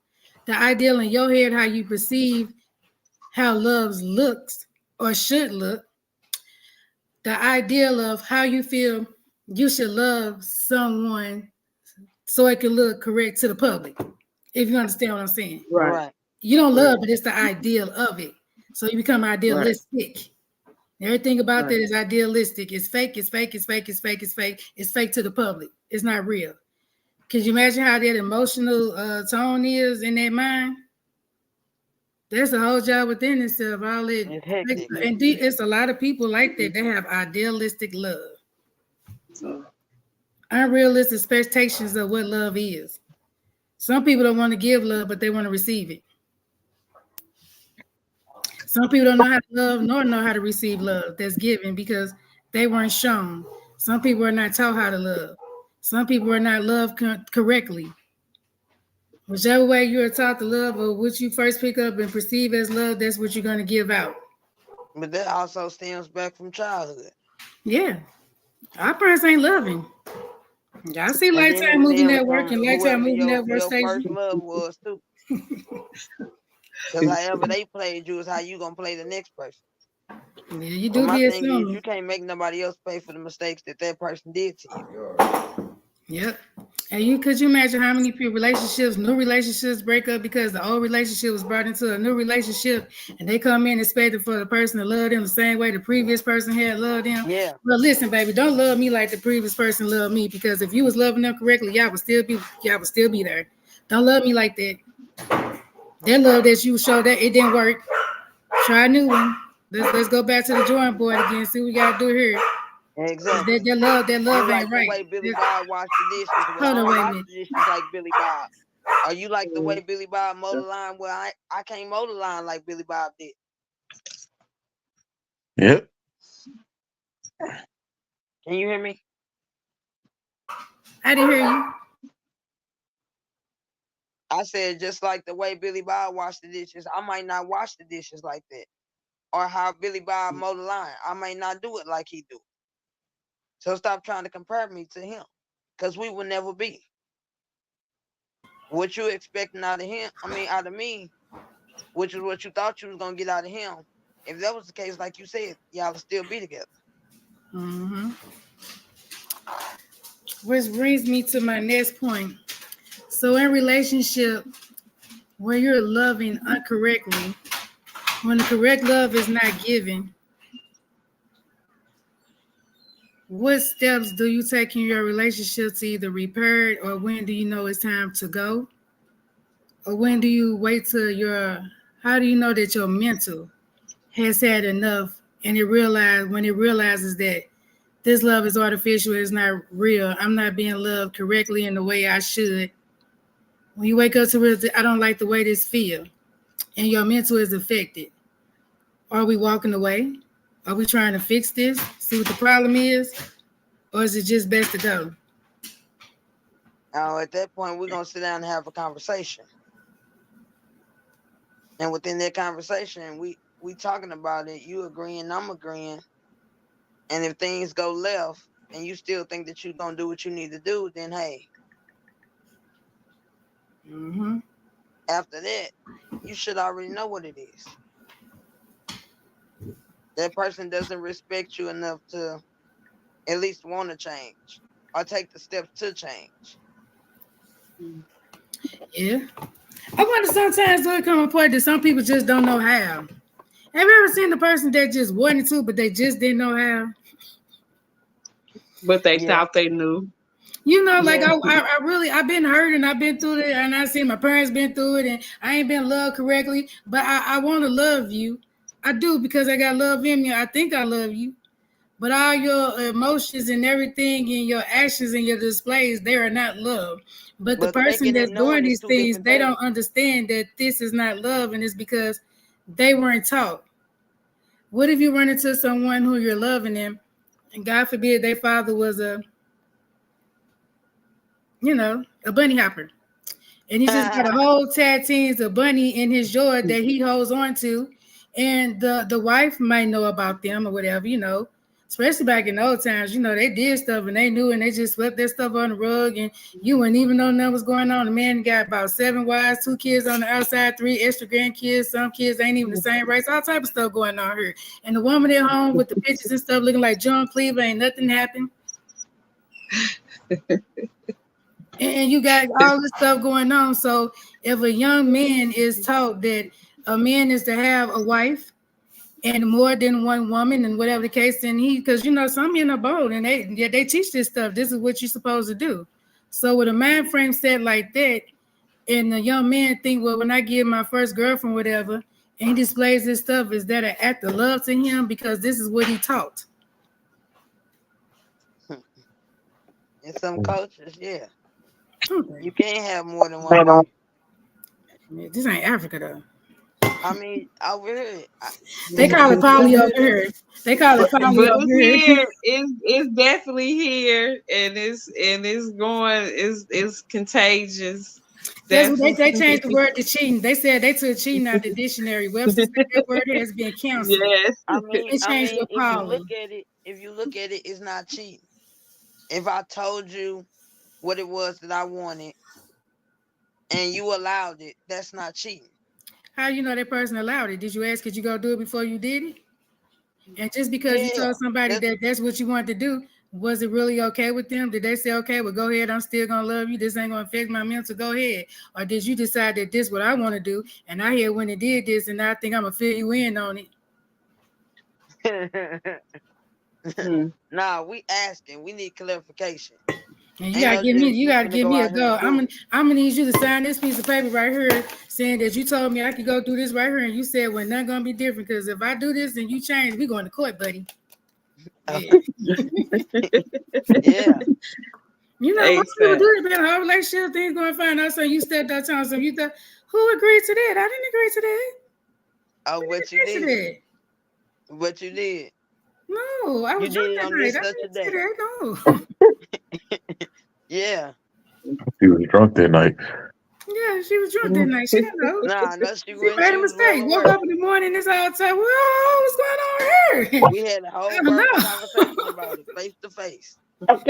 S15: the ideal in your head how you perceive how love looks or should look, the ideal of how you feel you should love someone so it can look correct to the public. If you understand what I'm saying.
S16: Right.
S15: You don't love, but it's the ideal of it. So you become idealistic. Everything about that is idealistic. It's fake, it's fake, it's fake, it's fake, it's fake. It's fake to the public. It's not real. Could you imagine how that emotional tone is in that mind? That's a whole job within itself. All it and it's a lot of people like that. They have idealistic love. Unrealistic expectations of what love is. Some people don't want to give love, but they want to receive it. Some people don't know how to love nor know how to receive love that's given because they weren't shown. Some people are not taught how to love. Some people are not loved correctly. Whichever way you are taught to love or what you first pick up and perceive as love, that's what you're going to give out.
S16: But that also stems back from childhood.
S15: Yeah. Our parents ain't loving. I see Lifetime Movie Network and Lifetime Movie Network
S16: your
S15: station.
S16: first love was too. Because however they played you is how you gonna play the next person.
S15: Yeah, you do
S16: my
S15: get
S16: thing
S15: some.
S16: is you can't make nobody else pay for the mistakes that person did to you.
S15: Yep. And could you imagine how many relationships, new relationships break up because the old relationship was brought into a new relationship and they come in expecting for the person to love them the same way the previous person had loved them?
S16: Yeah.
S15: Well, listen, baby, don't love me like the previous person loved me, because if you was loving them correctly, y'all would still be there. Don't love me like that. That love that you showed that it didn't work. Try a new one. Let's go back to the drawing board again. See what we gotta do here.
S16: Exactly.
S15: That love
S16: you
S15: ain't
S16: like
S15: right.
S16: The way Billy Bob washed the dishes. Well,
S15: Hold
S16: I
S15: on,
S16: don't
S15: wait a
S16: wash
S15: minute.
S16: the dishes like Billy Bob. Or you like the way Billy Bob mowed the line? Well, I can't mow the line like Billy Bob did.
S4: Yep.
S16: Can you hear me?
S15: I didn't hear you.
S16: I said just like the way Billy Bob washed the dishes, I might not wash the dishes like that. Or how Billy Bob mowed the line, I might not do it like he do. So stop trying to compare me to him, because we will never be. What you expecting out of him, out of me, which is what you thought you was gonna get out of him. If that was the case, like you said, y'all would still be together.
S15: Mm-hmm. Which brings me to my next point. So in relationship, when you're loving incorrectly, when the correct love is not given, what steps do you take in your relationship to either repair it, or when do you know it's time to go? Or when do you wait till how do you know that your mental has had enough and when it realizes that this love is artificial, it's not real, I'm not being loved correctly in the way I should. When you wake up to realize I don't like the way this feels, and your mental is affected, are we walking away? Are we trying to fix this? See what the problem is? Or is it just best to go?
S16: Now, at that point, we're gonna sit down and have a conversation. And within that conversation, we talking about it. You agreeing, I'm agreeing. And if things go left, and you still think that you're gonna do what you need to do, then hey.
S15: Mm-hmm.
S16: After that, you should already know what it is. That person doesn't respect you enough to at least want to change or take the steps to change.
S15: Yeah. I wonder sometimes there come a point that some people just don't know how. Have you ever seen the person that just wanted to, but they just didn't know how?
S14: But they thought they knew.
S15: You know, like I really I've been hurt and I've been through it and I see my parents been through it and I ain't been loved correctly, but I want to love you. I do because I got love in me. I think I love you. But all your emotions and everything and your actions and your displays, they are not love. But the person that's doing these things, they don't understand that this is not love and it's because they weren't taught. What if you run into someone who you're loving them and God forbid their father was a bunny hopper. And he just got a whole tattoos of bunny in his jaw that he holds on to. And the wife might know about them or whatever, especially back in old times, they did stuff and they knew and they just swept their stuff on the rug and you wouldn't even know nothing was going on. The man got about 7 wives, 2 kids on the outside, 3 extra grandkids. Some kids ain't even the same race, all type of stuff going on here. And the woman at home with the pictures and stuff looking like John Cleaver, ain't nothing happened. And you got all this stuff going on. So if a young man is taught that a man is to have a wife and more than one woman and whatever the case, then because some men are bold and they teach this stuff. This is what you're supposed to do. So with a mind frame set like that, and the young man think, well, when I give my first girlfriend whatever, and he displays this stuff, is that an act of love to him because this is what he taught?
S16: In some cultures, yeah. You can't have more than one wife.
S15: This ain't Africa though.
S16: I mean, over here.
S15: They call it poly over here. They call it poly over here.
S14: It's definitely here, and it's contagious.
S15: That's what they changed the word to cheating. They said they took cheating out the dictionary. Webster said that word has been canceled.
S14: Yes.
S16: I mean,
S15: to poly.
S16: if you look at it, it's not cheating. If I told you what it was that I wanted and you allowed it, that's not cheating.
S15: How you know that person allowed it? Did you ask, could you go do it before you did it? And just because you told somebody that's what you wanted to do, was it really okay with them? Did they say, okay, well, go ahead, I'm still going to love you. This ain't going to affect my mental. Go ahead. Or did you decide that this is what I want to do? And I hear when it did this, and I think I'm going to fill you in on
S16: it. Nah, we asking. We need clarification.
S15: And you gotta give me a go. I'm gonna need you to sign this piece of paper right here saying that you told me I could go do this right here, and you said well, nothing gonna be different because if I do this and you change, we going to court, buddy. Yeah.
S16: Yeah.
S15: Most people do it in a whole relationship. Things going fine. Also, you stepped out on something. You thought, who agreed to that? I didn't agree to that.
S16: Oh, what you did? What you did?
S15: No, I was drunk that night. I didn't say that. No.
S16: Yeah.
S4: She was drunk that night.
S15: Yeah, she was drunk that night. She didn't know.
S16: Nah, no, she
S15: made a mistake. Woke up in the morning. It's all time. Whoa, what's going on here?
S16: We had a whole conversation about it, face to face.
S15: That's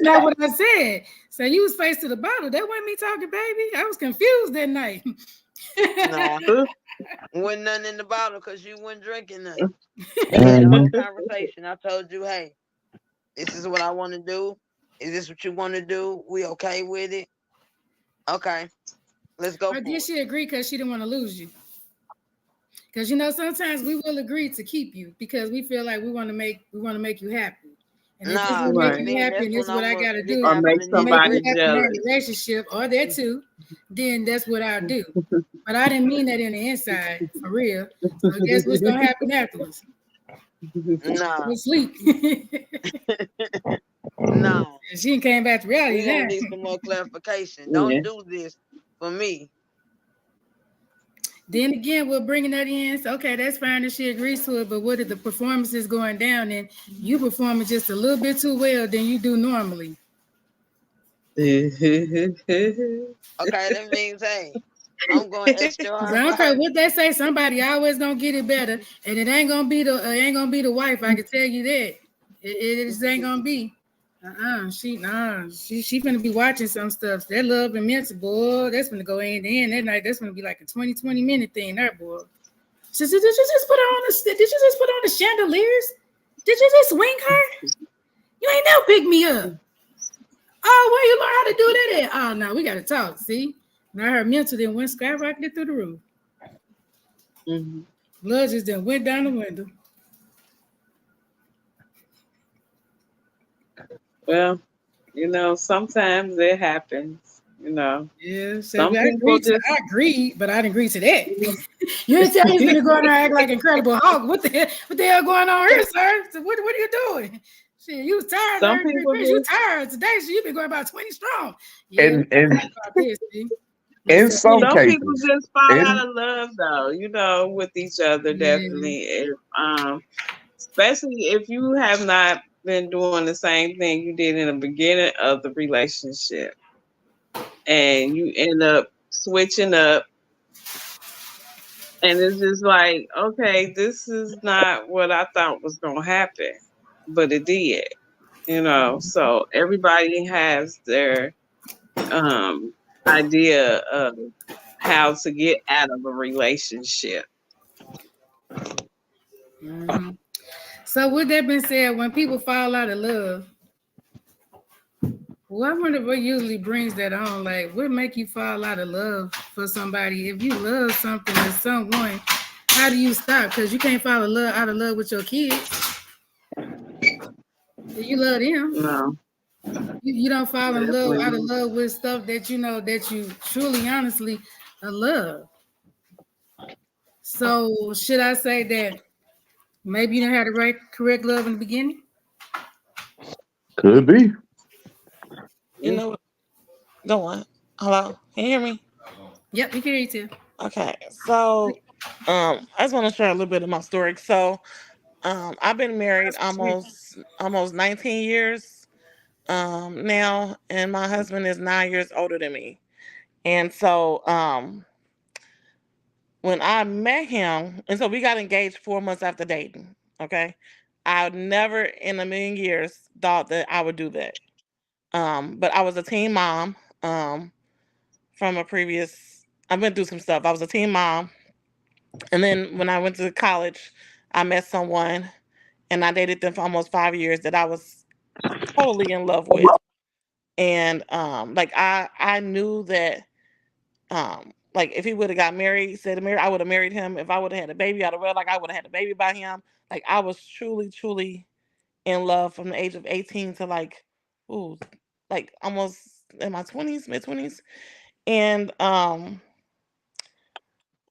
S15: not what I said. So you was face to the bottle. That wasn't me talking, baby. I was confused that night.
S16: Nah, wasn't nothing in the bottle because you weren't drinking nothing. We had a whole conversation. I told you, hey, this is what I want to do. Is this what you want to do? We okay with it? Okay, let's go.
S15: Or did she agree because she didn't want to lose you? Because sometimes we will agree to keep you because we feel like we want to make you happy. And if this will make you happy, and this is what I gotta do,
S14: or make somebody jealous.
S15: Relationship or that too, then that's what I do. But I didn't mean that in the inside, for real. So guess what's gonna happen afterwards?
S16: No.
S15: Sleep.
S16: No.
S15: She came back to reality.
S16: We gonna need some more clarification. Don't do this for me.
S15: Then again, we're bringing that in. So, okay, that's fine if she agrees to it. But what if the performance is going down and you performing just a little bit too well than you do normally?
S16: Okay, that means, hey, I'm going extra hard.
S15: Okay, what they say, somebody always gonna get it better, and it ain't gonna be the wife. I can tell you that. It just ain't gonna be. She finna be watching some stuff. That love and mental, boy. That's gonna go in the end that night. That's gonna be like a 20 minute thing, there, boy. Did you just put on the chandeliers? Did you just swing her? You ain't never pick me up. Oh, where you learn how to do that at? Oh no, we gotta talk. See, now her mental then went skyrocketed through the roof.
S14: Mm-hmm.
S15: Blood just then went down the window.
S14: Well, sometimes it happens.
S15: Yeah,
S14: some people just.
S15: I agreed, but I didn't agree to that. You didn't tell me to go in there and act like Incredible Hulk. What the hell going on here, sir? So what are you doing? Shit, you was tired.
S14: Some people
S15: you tired today, so you've been going about 20 strong.
S4: Yeah, and in some
S14: cases, people just fall out of love, though. With each other, definitely. If, especially if you have not been doing the same thing you did in the beginning of the relationship, and you end up switching up, and it's just like, okay, this is not what I thought was gonna happen, but it did. So everybody has their idea of how to get out of a relationship.
S15: Mm-hmm. So with that being said, when people fall out of love, well, I wonder what usually brings that on. Like, what make you fall out of love for somebody? If you love something or someone, how do you stop? Because you can't fall out of love with your kids. You love them.
S14: No.
S15: You don't fall in love out of love with stuff that that you truly, honestly love. So should I say that maybe you didn't have the correct love in the beginning?
S4: Could be.
S17: You know, go on. Hello, can you hear me?
S15: Yep, we can hear you too.
S17: Okay, so I just want to share a little bit of my story. So I've been married almost 19 years now, and my husband is 9 years older than me. And so when I met him, and so we got engaged 4 months after dating. Okay, I never in a million years thought that I would do that. But I was a teen mom from a previous. I've been through some stuff. I was a teen mom, and then when I went to college, I met someone, and I dated them for almost 5 years that I was totally in love with. And like I knew that like if he would have got married, I would have married him. If I would have had a baby, I'd have read like I would have had a baby by him. Like I was truly, truly in love from the age of 18 to like almost in my 20s, mid-20s. And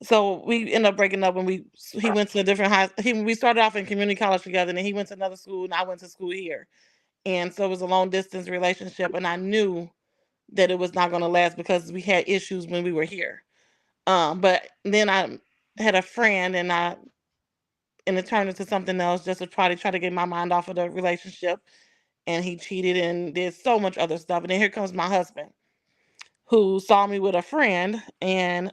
S17: so we ended up breaking up when he went to a different we started off in community college together, and then he went to another school and I went to school here. And so it was a long distance relationship, and I knew that it was not going to last because we had issues when we were here. But then I had a friend, and it turned into something else just to try to get my mind off of the relationship. And he cheated and did so much other stuff. And then here comes my husband, who saw me with a friend and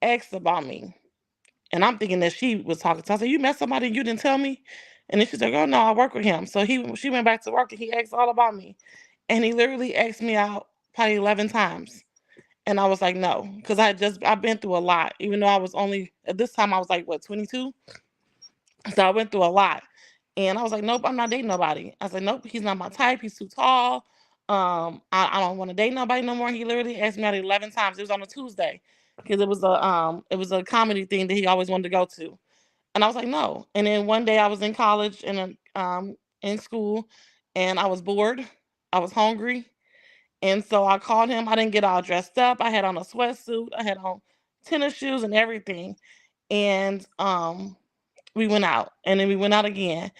S17: asked about me. And I'm thinking that she was talking to. I said, "You met somebody and you didn't tell me?" And then she's like, "Oh no, I work with him." So she went back to work and he asked all about me. And he literally asked me out probably 11 times. And I was like, no, because I've been through a lot. Even though I was only, at this time I was like, 22? So I went through a lot. And I was like, nope, I'm not dating nobody. I said, nope, he's not my type. He's too tall. I don't want to date nobody no more. He literally asked me out 11 times. It was on a Tuesday because it was a comedy thing that he always wanted to go to. And I was like, no. And then one day I was in college and in school, and I was bored. I was hungry. And so I called him. I didn't get all dressed up. I had on a sweatsuit. I had on tennis shoes and everything. And we went out. And then we went out again.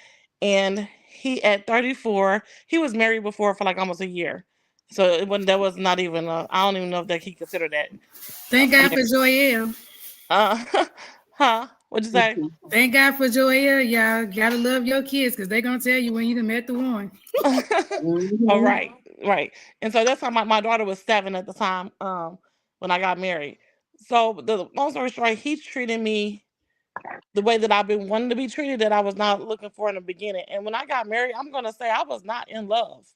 S17: And he, at 34, he was married before for like almost a year. So that was not even I don't even know if that he considered that.
S15: Thank God for Joyelle.
S17: Huh? What'd you say?
S15: Thank God for Joyelle. Y'all gotta love your kids because they're gonna tell you when you done met the one.
S17: All right. Right. And so that's how my daughter was 7 at the time, when I got married. So the long story short, he's treating me the way that I've been wanting to be treated, that I was not looking for in the beginning. And when I got married, I'm gonna say I was not in love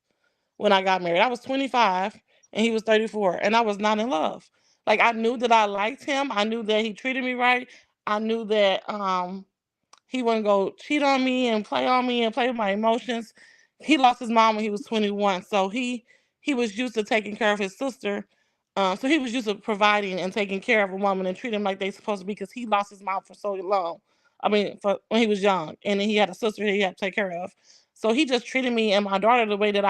S17: when I got married. I was 25 and he was 34, and I was not in love. Like, I knew that I liked him. I knew that he treated me right. I knew that he wouldn't go cheat on me and play with my emotions. He lost his mom when he was 21, so he was used to taking care of his sister. So he was used to providing and taking care of a woman and treating them like they supposed to be, because he lost his mom for so long. I mean, for when he was young, and then he had a sister he had to take care of. So he just treated me and my daughter the way that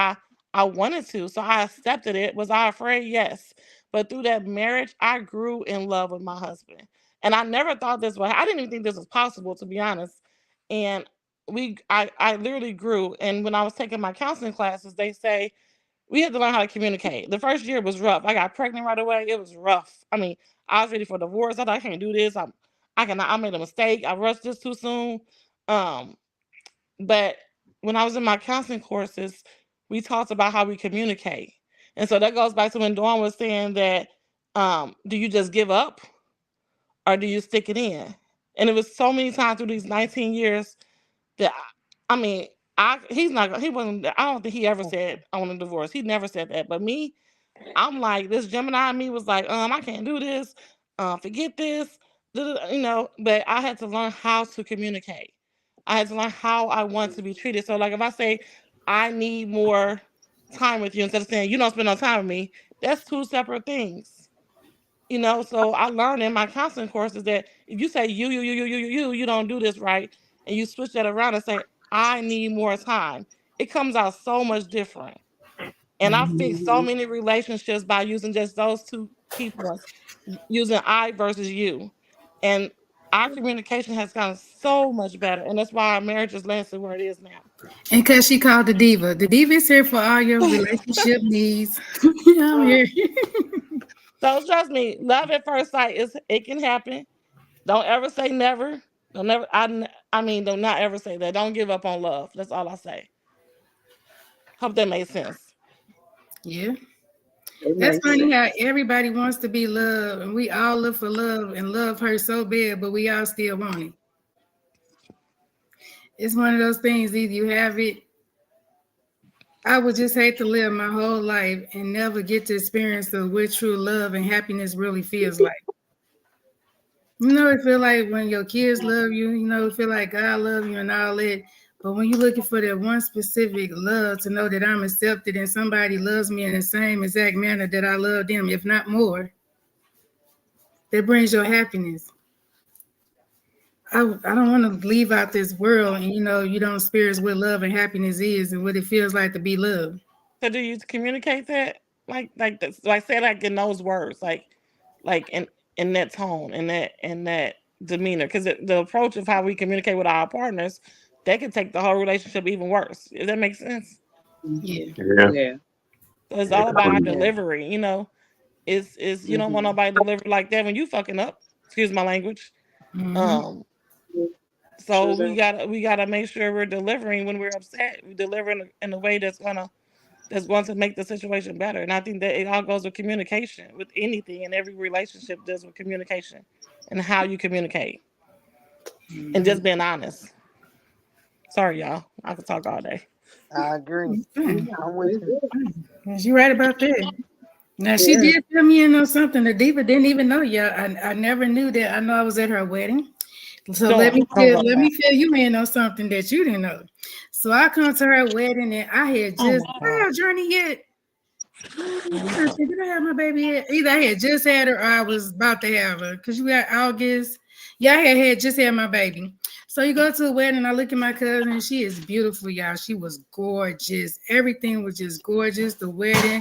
S17: I wanted to. So I accepted it. Was I afraid? Yes. But through that marriage, I grew in love with my husband. And I never thought this was, I didn't even think this was possible, to be honest. And I literally grew. And when I was taking my counseling classes, they say we had to learn how to communicate. The first year was rough. I got pregnant right away. It was rough. I mean, I was ready for divorce. I thought, I can't do this. I made a mistake. I rushed this too soon. Um, but when I was in my counseling courses, we talked about how we communicate. And so that goes back to when Dawn was saying that, do you just give up or do you stick it in? And it was so many times through these 19 years that I mean, he wasn't, I don't think he ever said I want a divorce. He never said that. But me, I'm like, this Gemini in me was like, I can't do this. Forget this. But I had to learn how to communicate. I had to learn how I want to be treated. So, like, if I say I need more time with you instead of saying you don't spend no time with me, that's two separate things. So I learned in my counseling courses that if you say you don't do this right, and you switch that around and say I need more time, it comes out so much different. And I fixed so many relationships by using just those two key points, using I versus you. And our communication has gotten so much better. And that's why our marriage is lasting where it is now.
S15: And because she called the diva. The diva is here for all your relationship needs. I'm here.
S17: So trust me, love at first sight it can happen. Don't ever say never. Don't never. I mean, do not ever say that. Don't give up on love. That's all I say. Hope that made sense.
S15: Yeah. That's funny how everybody wants to be loved, and we all look for love, and love hurts so bad, but we all still want it. It's one of those things, either you have it. I would just hate to live my whole life and never get to experience what true love and happiness really feels like. It feel like when your kids love you, it feel like God love you and all that. But when you're looking for that one specific love, to know that I'm accepted and somebody loves me in the same exact manner that I love them, if not more, that brings your happiness. I don't want to leave out this world and you don't experience what love and happiness is and what it feels like to be loved.
S17: So do you communicate that like this, like say like in those words, like in that tone and that demeanor? Because the approach of how we communicate with our partners, that can take the whole relationship even worse. If that makes sense.
S15: Yeah.
S14: Yeah.
S17: So it's all about our delivery. It's you don't want nobody delivered like that when you fucking up. Excuse my language. Um. So we gotta make sure we're delivering when we're upset. We deliver in a way that's going to make the situation better. And I think that it all goes with communication, with anything, and every relationship does with communication and how you communicate and just being honest. Sorry, y'all. I could talk all day.
S16: I agree. I'm with you.
S15: You're right about that. Now she did fill me in on something. The diva didn't even know. Yeah, I never knew that. I know I was at her wedding. So let me fill you in on something that you didn't know. So I come to her wedding and I had just did I have Journey yet? Did I have my baby yet? Either I had just had her or I was about to have her because you got August. Yeah, I had just had my baby. So you go to a wedding and I look at my cousin. She is beautiful, y'all. She was gorgeous. Everything was just gorgeous. The wedding,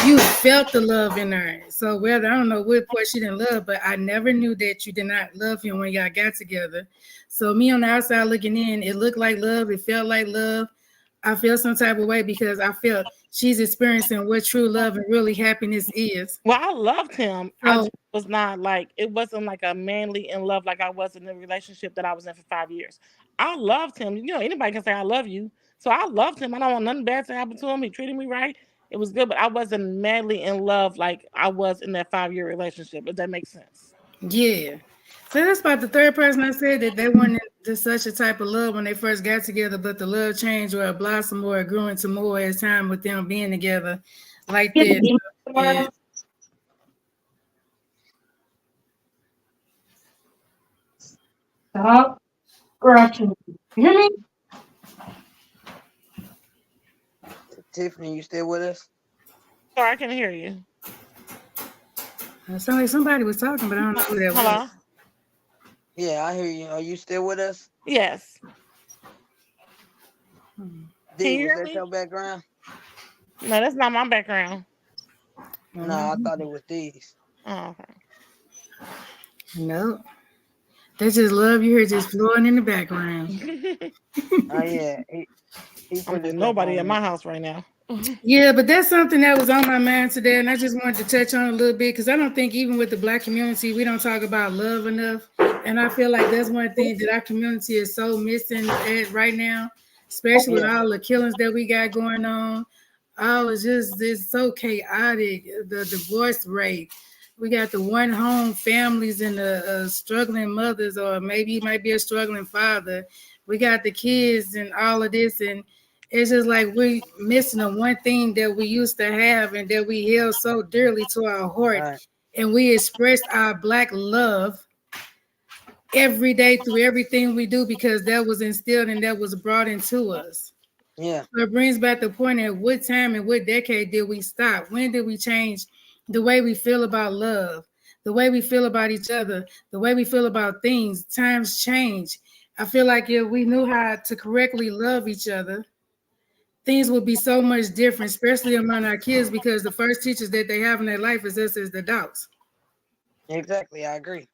S15: you felt the love in her. So whether I don't know what part she didn't love, but I never knew that you did not love him when y'all got together. So me on the outside looking in, it looked like love. It felt like love. I feel some type of way because I felt she's experiencing what true love and really happiness is.
S17: Well, I loved him. I just was not like, it wasn't like a manly in love like I was in the relationship that I was in for 5 years. I loved him. Anybody can say I love you. So I loved him. I don't want nothing bad to happen to him. He treated me right. It was good, but I wasn't madly in love like I was in that 5-year relationship, if that makes sense.
S15: Yeah. So that's about the third person I said that they wanted to such a type of love when they first got together, but the love changed or it blossomed or it grew into more as time with them being together like that. And
S18: Stop scratching. You hear me?
S16: Tiffany, you still with us?
S17: Sorry, I can hear you.
S15: it sounded like somebody was talking, but I don't know who that was.
S17: Hello?
S16: Yeah, I hear you. Are you still with us?
S17: Yes.
S16: D, was that your background?
S17: No, that's not my background.
S16: No, I thought it was these.
S17: Oh, okay.
S15: No. They just love you here just flowing in the background.
S16: Oh yeah. He
S17: I'm with nobody at my house right now.
S15: Yeah, but that's something that was on my mind today, and I just wanted to touch on a little bit because I don't think even with the Black community, we don't talk about love enough. And I feel like that's one thing that our community is so missing right now, especially with all the killings that we got going on. It's so chaotic. The divorce rate. We got the one home families and the struggling mothers, or maybe it might be a struggling father. We got the kids and all of this, and it's just like we missing the one thing that we used to have and that we held so dearly to our heart. And we expressed our Black love every day through everything we do because that was instilled and that was brought into us.
S16: Yeah.
S15: So it brings back the point at what time and what decade did we stop? When did we change the way we feel about love, the way we feel about each other, the way we feel about things? Times change. I feel like if we knew how to correctly love each other, things would be so much different, especially among our kids, because the first teachers that they have in their life is us as the adults.
S16: Exactly, I agree.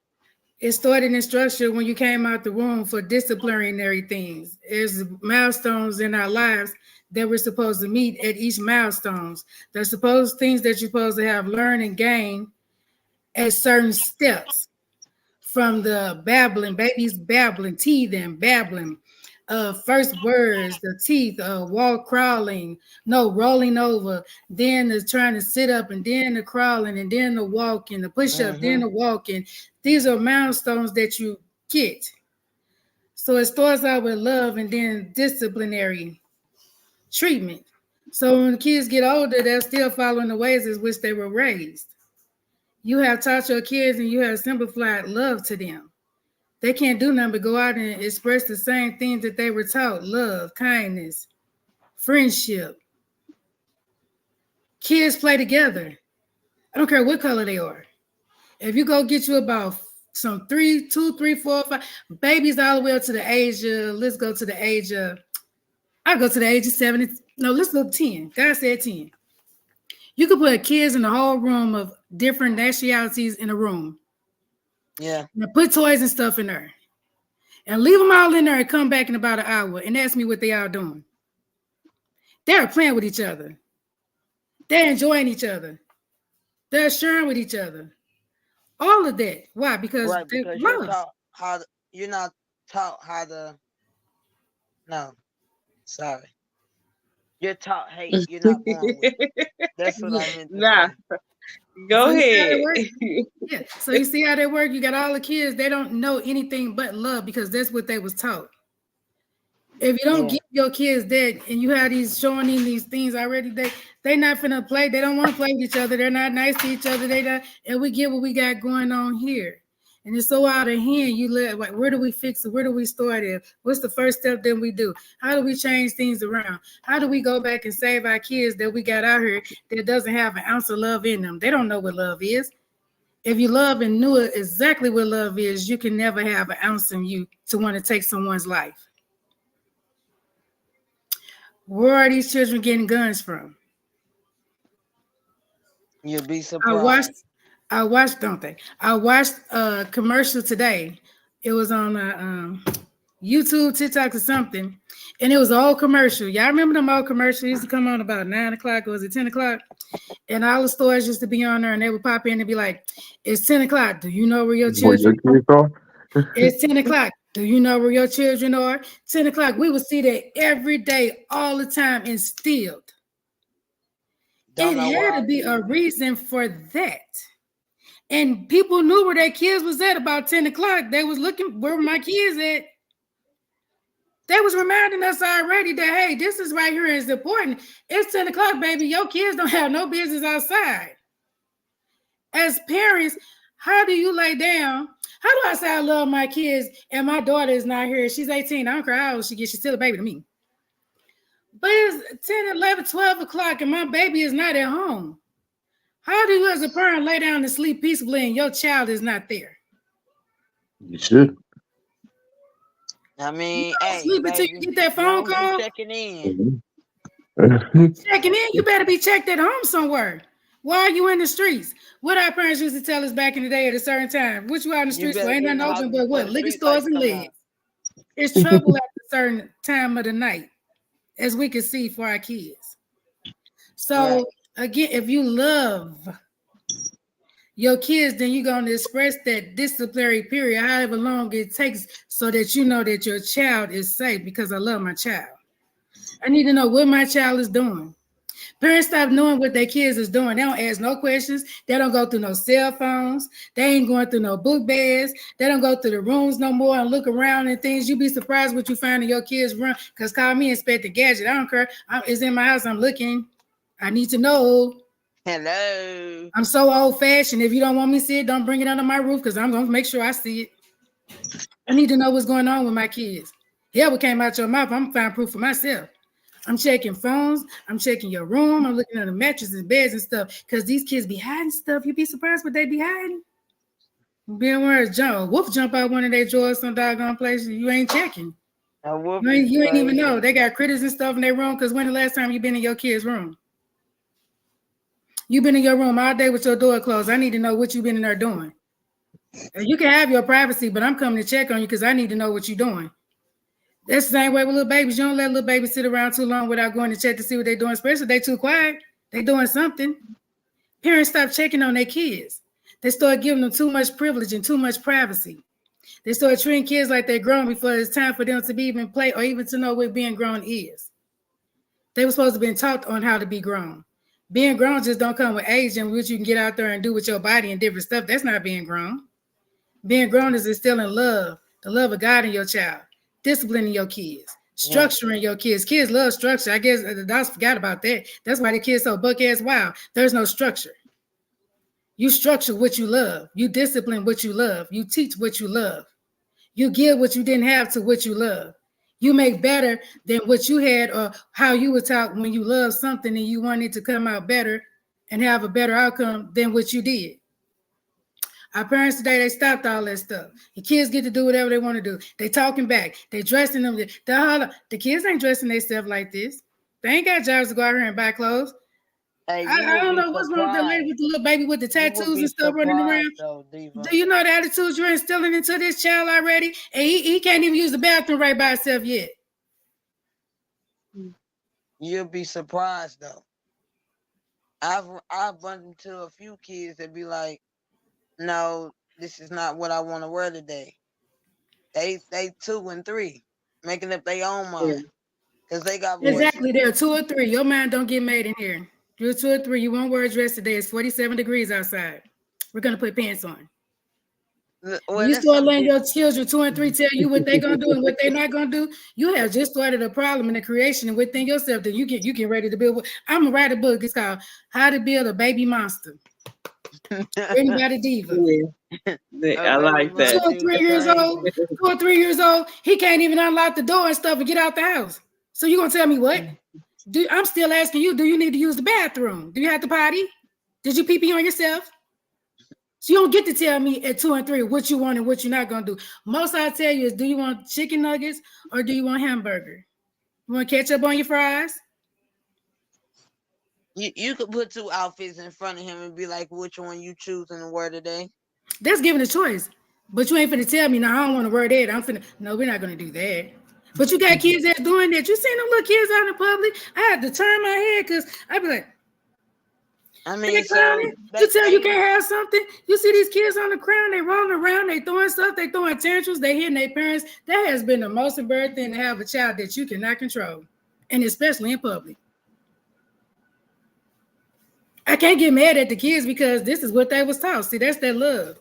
S15: It started in structure when you came out the womb for disciplinary things. There's milestones in our lives that we're supposed to meet at each milestones. There's supposed things that you're supposed to have learned and gained at certain steps. From the babbling, babies babbling, teething, babbling, first words, the teeth, walk crawling, no rolling over, then the trying to sit up, and then the crawling, and then the walking, the push up, then the walking. These are milestones that you get. So it starts out with love and then disciplinary treatment. So when the kids get older, they're still following the ways in which they were raised. You have taught your kids and you have simplified love to them. They can't do nothing but go out and express the same things that they were taught: love, kindness, friendship. Kids play together. I don't care what color they are. If you go get you about some 3, 2, 3, 4, 5 babies all the way up to the age of, let's go to the age of, I go to the age of 7. No, let's go 10. God said 10. You could put kids in the whole room of different nationalities in a room.
S16: Yeah.
S15: And put toys and stuff in there. And leave them all in there and come back in about an hour and ask me what they all doing. They're playing with each other. They're enjoying each other. They're sharing with each other. All of that. Why? Because
S16: you're taught how to, you're not taught how to. No, sorry. You're taught hate. You're not born with it. That's what I meant to say.
S14: Go ahead.
S15: Yeah. So you see how they work? You got all the kids, they don't know anything but love because that's what they was taught. If you don't give your kids that and you have these showing them these things already, they not finna play. They don't want to play with each other. They're not nice to each other. And we get what we got going on here. And it's so out of hand. You let, like, where do we fix it? Where do we start it? What's the first step that we do? How do we change things around? How do we go back and save our kids that we got out here that doesn't have an ounce of love in them? They don't know what love is. If you love and knew exactly what love is, you can never have an ounce in you to want to take someone's life. Where are these children getting guns from?
S16: You'll be surprised.
S15: I watched, don't they? I watched a commercial today. It was on YouTube, TikTok, or something, and it was an old commercial. Y'all remember them old commercials? It used to come on about 9 o'clock, or was it 10 o'clock? And all the stores used to be on there, and they would pop in and be like, "It's 10 o'clock. Do you know where your children are? It's 10 o'clock. Do you know where your children are? 10 o'clock." We would see that every day, all the time, instilled.
S16: Don't
S15: It
S16: know
S15: had
S16: why
S15: to be a
S16: either.
S15: reason for that. And people knew where their kids was at about 10 o'clock. They was looking where my kids at. They was reminding us already that, hey, this is right here is important. It's 10 o'clock, baby. Your kids don't have no business outside. As parents, how do you lay down? How do I say I love my kids and my daughter is not here? She's 18. I don't care how old she gets. She's still a baby to me. But it's 10, 11, 12 o'clock and my baby is not at home. How do you as a parent lay down and sleep peacefully and your child is not there?
S4: You should.
S16: I mean,
S15: You don't
S16: hey,
S15: sleep until
S16: baby,
S15: you get that phone
S16: long as you
S15: call.
S16: checking in.
S15: Checking in, you better be checked at home somewhere. Why are you in the streets? What our parents used to tell us back in the day at a certain time. What you out in the
S16: You
S15: streets for?
S16: better
S15: Ain't
S16: be in
S15: nothing
S16: the house
S15: open but
S16: before
S15: what?
S16: the
S15: Liquor
S16: street
S15: stores
S16: lights
S15: and
S16: come on.
S15: legs. It's trouble at a certain time of the night, as we can see for our kids. So again, if you love your kids, then you're going to express that disciplinary period, however long it takes, so that you know that your child is safe, because I love my child. I need to know what my child is doing. Parents stop knowing what their kids is doing. They don't ask no questions. They don't go through no cell phones. They ain't going through no book bags. They don't go through the rooms no more and look around and things. You be surprised what you find in your kids' room. Because call me Inspector Gadget. I don't care. It's in my house. I'm looking. I need to know.
S16: Hello.
S15: I'm so old fashioned. If you don't want me to see it, don't bring it under my roof, because I'm going to make sure I see it. I need to know what's going on with my kids. Yeah, what came out your mouth, I'm find proof for myself. I'm checking phones. I'm checking your room. I'm looking at the mattresses, beds, and stuff. Because these kids be hiding stuff. You'd be surprised what they be hiding. Being where a wolf jump out one of their drawers, some doggone places, you ain't checking.
S16: A wolf
S15: You ain't even
S16: crazy.
S15: know. They got critters and stuff in their room. Because when the last time you been in your kid's room? You been in your room all day with your door closed. I need to know what you been in there doing. You can have your privacy, but I'm coming to check on you because I need to know what you're doing. That's the same way with little babies. You don't let little babies sit around too long without going to check to see what they're doing, especially if they're too quiet. They're doing something. Parents stop checking on their kids. They start giving them too much privilege and too much privacy. They start treating kids like they're grown before it's time for them to be even play or even to know what being grown is. They were supposed to be taught on how to be grown. Being grown just don't come with age in which you can get out there and do with your body and different stuff. That's not being grown. Being grown is instilling love, the love of God in your child, disciplining your kids, structuring your kids. Kids love structure. I guess the adults forgot about that. That's why the kids so buck-ass wild. There's no structure. You structure what you love. You discipline what you love. You teach what you love. You give what you didn't have to what you love. You make better than what you had or how you were taught when you love something and you wanted to come out better and have a better outcome than what you did. Our parents today, they stopped all that stuff. The kids get to do whatever they want to do. They talking back. They dressing them. The kids ain't dressing themselves like this. They ain't got jobs to go out here and buy clothes.
S16: Hey,
S15: I don't know what's wrong with the lady with the little baby with the tattoos and stuff running around.
S16: Though, Diva.
S15: Do you know the attitudes you're instilling into this child already? And he can't even use the bathroom right by himself yet.
S16: You'll be surprised though. I've run into a few kids that be like, no, this is not what I want to wear today. They 2 and 3, making up their own mind. Because they got voices.
S15: Exactly, they're 2 or 3. Your mind don't get made in here. You're 2 or 3. You won't wear a dress today. It's 47 degrees outside. We're gonna put pants on. Well, you start letting your children 2 and 3 tell you what they're gonna do and what they're not gonna do. You have just started a problem in the creation and within yourself that you get ready to build. I'm gonna write a book. It's called How to Build a Baby Monster. Written by the Diva.
S14: I like that.
S15: 2 or 3 years old. 2 or 3 years old. He can't even unlock the door and stuff and get out the house. So you gonna tell me what? I'm still asking you. Do you need to use the bathroom? Do you have to potty? Did you pee on yourself? So you don't get to tell me at 2 and 3 what you want and what you're not gonna do. Most I tell you is, do you want chicken nuggets or do you want hamburger? You want ketchup on your fries?
S16: You could put 2 outfits in front of him and be like, which one you choosing to wear today?
S15: That's giving a choice. But you ain't finna tell me, no, I don't want to wear that. No, we're not gonna do that. But you got kids that's doing that. You seen them little kids out in public? I had to turn my head because I'd be like,
S16: I mean,
S15: you tell you can't have something. You see these kids on the ground, they rolling around, they throwing stuff, they throwing tantrums, they hitting their parents. That has been the most embarrassing thing to have a child that you cannot control, and especially in public. I can't get mad at the kids because this is what they was taught. See, that's their love.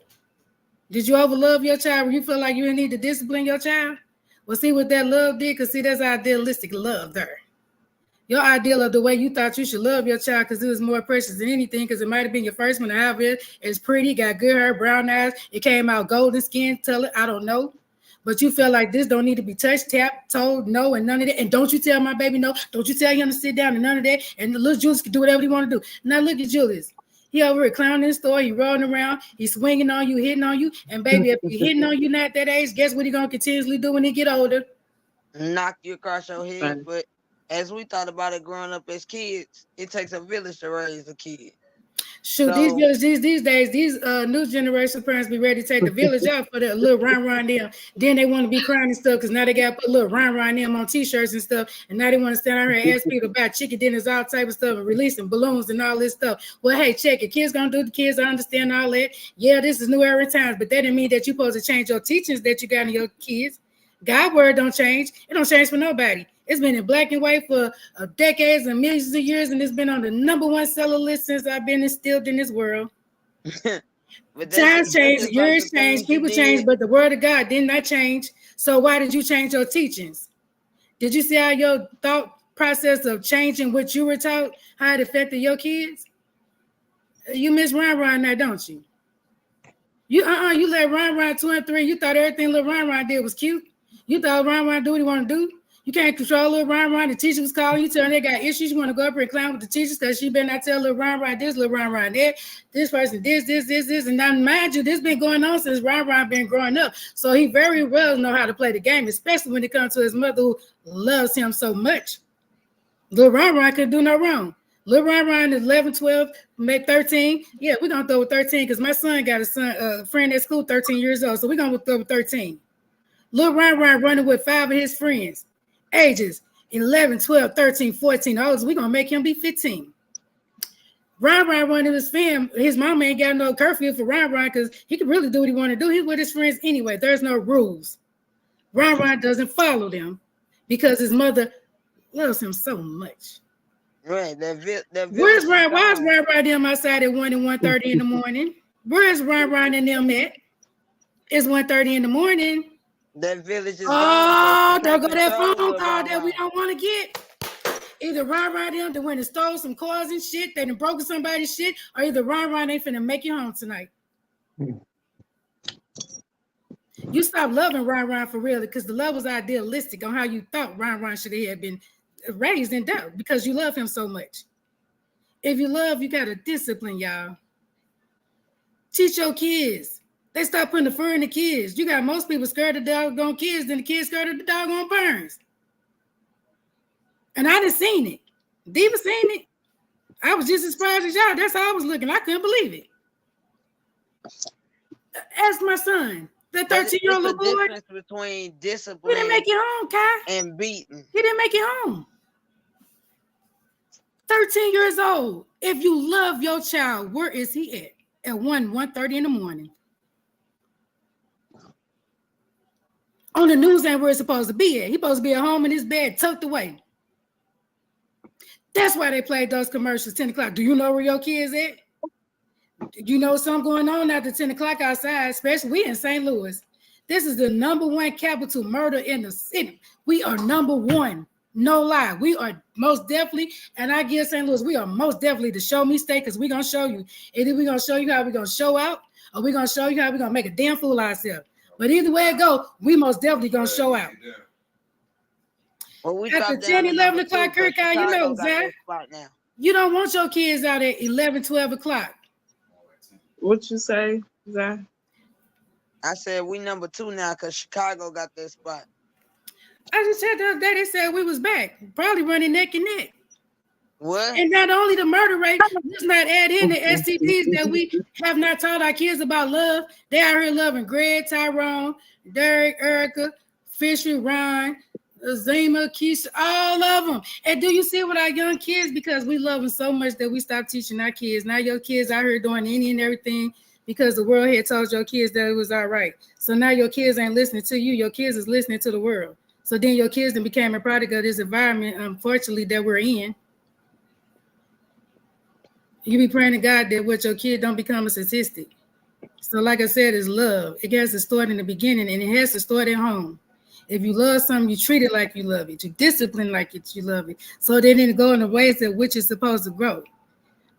S15: Did you overlove your child when you feel like you didn't need to discipline your child? Well, see what that love did, because see, that's idealistic love there. Your ideal of the way you thought you should love your child because it was more precious than anything, because it might have been your first one. However, it's pretty, got good hair, brown eyes, it came out golden skin, tell it, I don't know. But you feel like this don't need to be touched, tapped, told, no, and none of that. And don't you tell my baby no. Don't you tell him to sit down and none of that. And the little Julius can do whatever he want to do. Now look at Julius. He over here clowning in the store. He rolling around. He's swinging on you, hitting on you. And baby, if he's hitting on you not that age, guess what he going to continuously do when he get older?
S16: Knock you across your head. But as we thought about it growing up as kids, it takes a village to raise a kid.
S15: Shoot,
S16: So,
S15: these days, these new generation parents be ready to take the village out for the little run them. Then they want to be crying and stuff because now they got to put little run them on t-shirts and stuff. And now they want to stand out here and ask people about chicken dinners, all type of stuff, and releasing balloons and all this stuff. Well, hey, check it. Kids gonna do the kids. I understand all that. Yeah, this is new era times, but that didn't mean that you're supposed to change your teachings that you got in your kids. God word don't change. It don't change for nobody. It's been in black and white for decades and millions of years, and it's been on the #1 seller list since I've been instilled in this world. Times change, years change, people change, but the word of God did not change. So why did you change your teachings? Did you see how your thought process of changing what you were taught, how it affected your kids? You miss Ron now, don't you? You let Ron 2 and 3. You thought everything little Ron did was cute. You thought Ron do what he want to do. You can't control little Ron. The teacher was calling you, telling they got issues. You want to go up here and clown with the teachers because she better not tell little Ron this, little Ron that, this person this. And now, mind you, this been going on since Ron been growing up. So he very well know how to play the game, especially when it comes to his mother who loves him so much. Little Ron couldn't do no wrong. Little Ron is 11, 12, maybe 13. Yeah, we're going to throw with 13 because my son got a friend at school 13 years old. So we're going to throw with 13. Little Ron running with 5 of his friends. Ages 11, 12, 13, 14. We're going to make him be 15. Ron running his fam. His mama ain't got no curfew for Ron because he can really do what he want to do. He's with his friends anyway. There's no rules. Ron doesn't follow them because his mother loves him so much.
S16: Right.
S15: Where's Ron? Why is Ron them outside at 1 and 1:30 in the morning? Where's Ron and them at? It's 1:30 in the morning.
S16: That village is
S15: gone. There go that phone call that we don't want to get. Either Ron them that went and stole some cars and shit, they done broken somebody's shit, or either Ron ain't finna make you home tonight. You stop loving Ron for real because the love was idealistic on how you thought Ron should have been raised in doubt because you love him so much. If you love, you gotta discipline, y'all. Teach your kids. They stop putting the fur in the kids. You got most people scared of doggone kids than the kids scared of the doggone parents. And I done seen it. Diva seen it. I was just as surprised as y'all. That's how I was looking. I couldn't believe it. Ask my son, that 13-year-old little boy.
S16: Difference between discipline.
S15: He didn't make it home, Kai.
S16: And beating.
S15: He didn't make it home. 13 years old. If you love your child, where is he at? At 1:30 in the morning. On the news ain't where it's supposed to be at. He's supposed to be at home in his bed, tucked away. That's why they played those commercials 10 o'clock. Do you know where your kids at? You know something going on after 10 o'clock outside, especially we in St. Louis. This is the #1 capital murder in the city. We are #1. No lie. We are most definitely, and I give St. Louis, we are most definitely the show me state because we're going to show you. Either we're going to show you how we're going to show out or we're going to show you how we're going to make a damn fool of ourselves. But either way it go, we most definitely gonna show out.
S16: Well,
S15: after 10, 11 o'clock, Kirk, you know, Zach, you don't want your kids out at 11, 12 o'clock.
S14: What you say, Zach?
S16: I said we #2 now because Chicago got that spot.
S15: I just said the other day they said we was back, probably running neck and neck.
S16: What?
S15: And not only the murder rate, let's not add in the STDs that we have not taught our kids about love. They out here loving Greg, Tyrone, Derek, Erica, Fisher, Ron, Zima, Keisha, all of them. And do you see with our young kids? Because we love them so much that we stopped teaching our kids. Now your kids out here doing any and everything because the world had told your kids that it was all right. So now your kids ain't listening to you. Your kids is listening to the world. So then your kids then became a product of this environment, unfortunately, that we're in. You be praying to God that what your kid don't become a statistic. So like I said, it's love. It has to start in the beginning, and it has to start at home. If you love something, you treat it like you love it. You discipline like you love it. So they need to go in the ways that which is supposed to grow.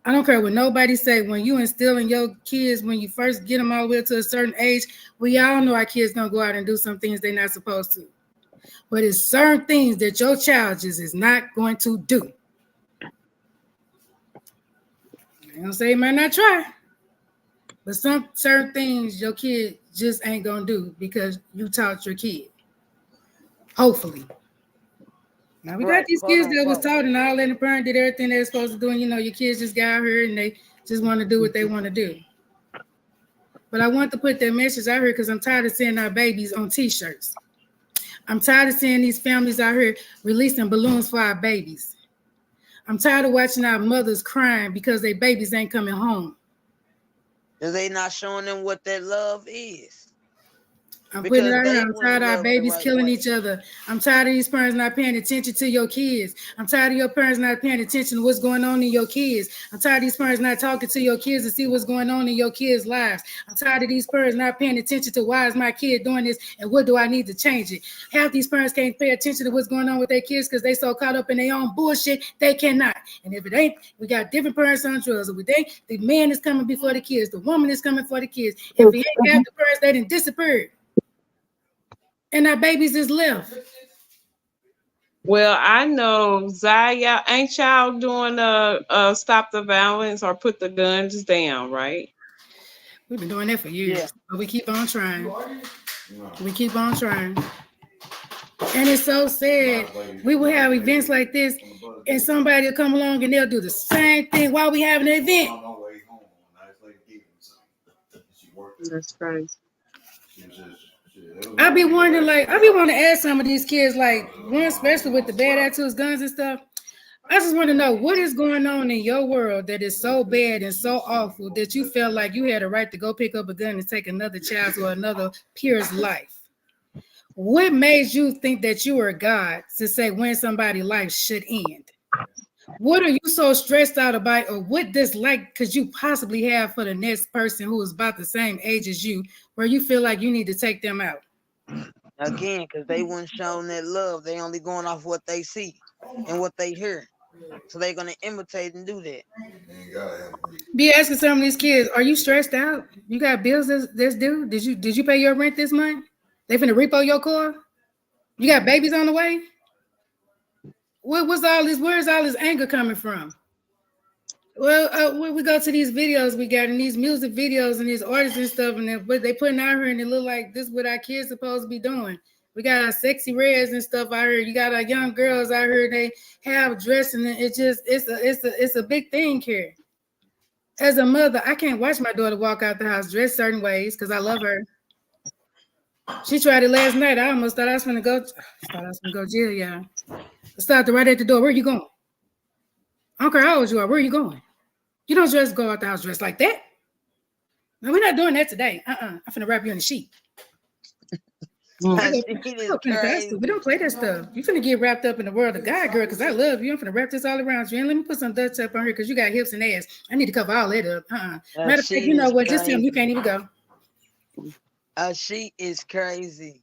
S15: I don't care what nobody say. When you instill in your kids, when you first get them all the way to a certain age, we all know our kids gonna go out and do some things they're not supposed to. But it's certain things that your child just is not going to do. I don't say you might not try, but some certain things your kid just ain't gonna do because you taught your kid. Hopefully. Now we got these kids that was taught and all that, and the parent did everything they were supposed to do, and your kids just got out here and they just want to do what they want to do. But I want to put that message out here because I'm tired of seeing our babies on t-shirts. I'm tired of seeing these families out here releasing balloons for our babies. I'm tired of watching our mothers crying because their babies ain't coming home.
S16: Because they not showing them what that love is.
S15: I'm putting it out here. I'm tired of our babies killing each other. I'm tired of these parents not paying attention to your kids. I'm tired of your parents not paying attention to what's going on in your kids. I'm tired of these parents not talking to your kids to see what's going on in your kids' lives. I'm tired of these parents not paying attention to why is my kid doing this and what do I need to change it. Half these parents can't pay attention to what's going on with their kids because they so caught up in their own bullshit, they cannot. And if it ain't, we got different parents on drugs. If it ain't, the man is coming before the kids. The woman is coming for the kids. If it ain't half the parents, they done disappeared. And our babies is left.
S14: Well, I know Zaya, ain't y'all doing a stop the violence or put the guns down, right?
S15: We've been doing that for years, but we keep on trying. We keep on trying. And it's so sad. We will have events like this, and somebody will come along and they'll do the same thing while we having an event.
S14: That's crazy.
S15: I be wanting to ask some of these kids, like one especially with the bad attitudes, guns and stuff. I just want to know what is going on in your world that is so bad and so awful that you felt like you had a right to go pick up a gun and take another child's or another peer's life. What made you think that you were God to say when somebody's life should end? What are you so stressed out about, or what dislike could you possibly have for the next person who is about the same age as you, where you feel like you need to take them out?
S16: Again, because they weren't showing that love. They only going off what they see and what they hear. So they're going to imitate and do that.
S15: Be asking some of these kids, are you stressed out? You got bills that's due? Did you pay your rent this month? They finna repo your car? You got babies on the way? What's all this? Where's all this anger coming from? Well, when we go to these videos we got in these music videos and these artists and stuff, and what they putting out here, and it look like this is what our kids supposed to be doing. We got our sexy reds and stuff out here. You got our young girls out here. They have dressing, and it's a big thing here. As a mother, I can't watch my daughter walk out the house dressed certain ways because I love her. She tried it last night. I almost thought I was gonna go jail, y'all. I stopped right at the door. Where you going? I don't care how old you are. Where are you going? You don't just go out the house dressed like that. No, we're not doing that today. I'm finna wrap you in the sheet. We don't play that stuff. You finna get wrapped up in the world of God, girl, because I love you. I'm finna wrap this all around you. And let me put some Dutch up on here because you got hips and ass. I need to cover all that up. Matter of fact, you know what? Just tell me you can't even go.
S16: She is crazy.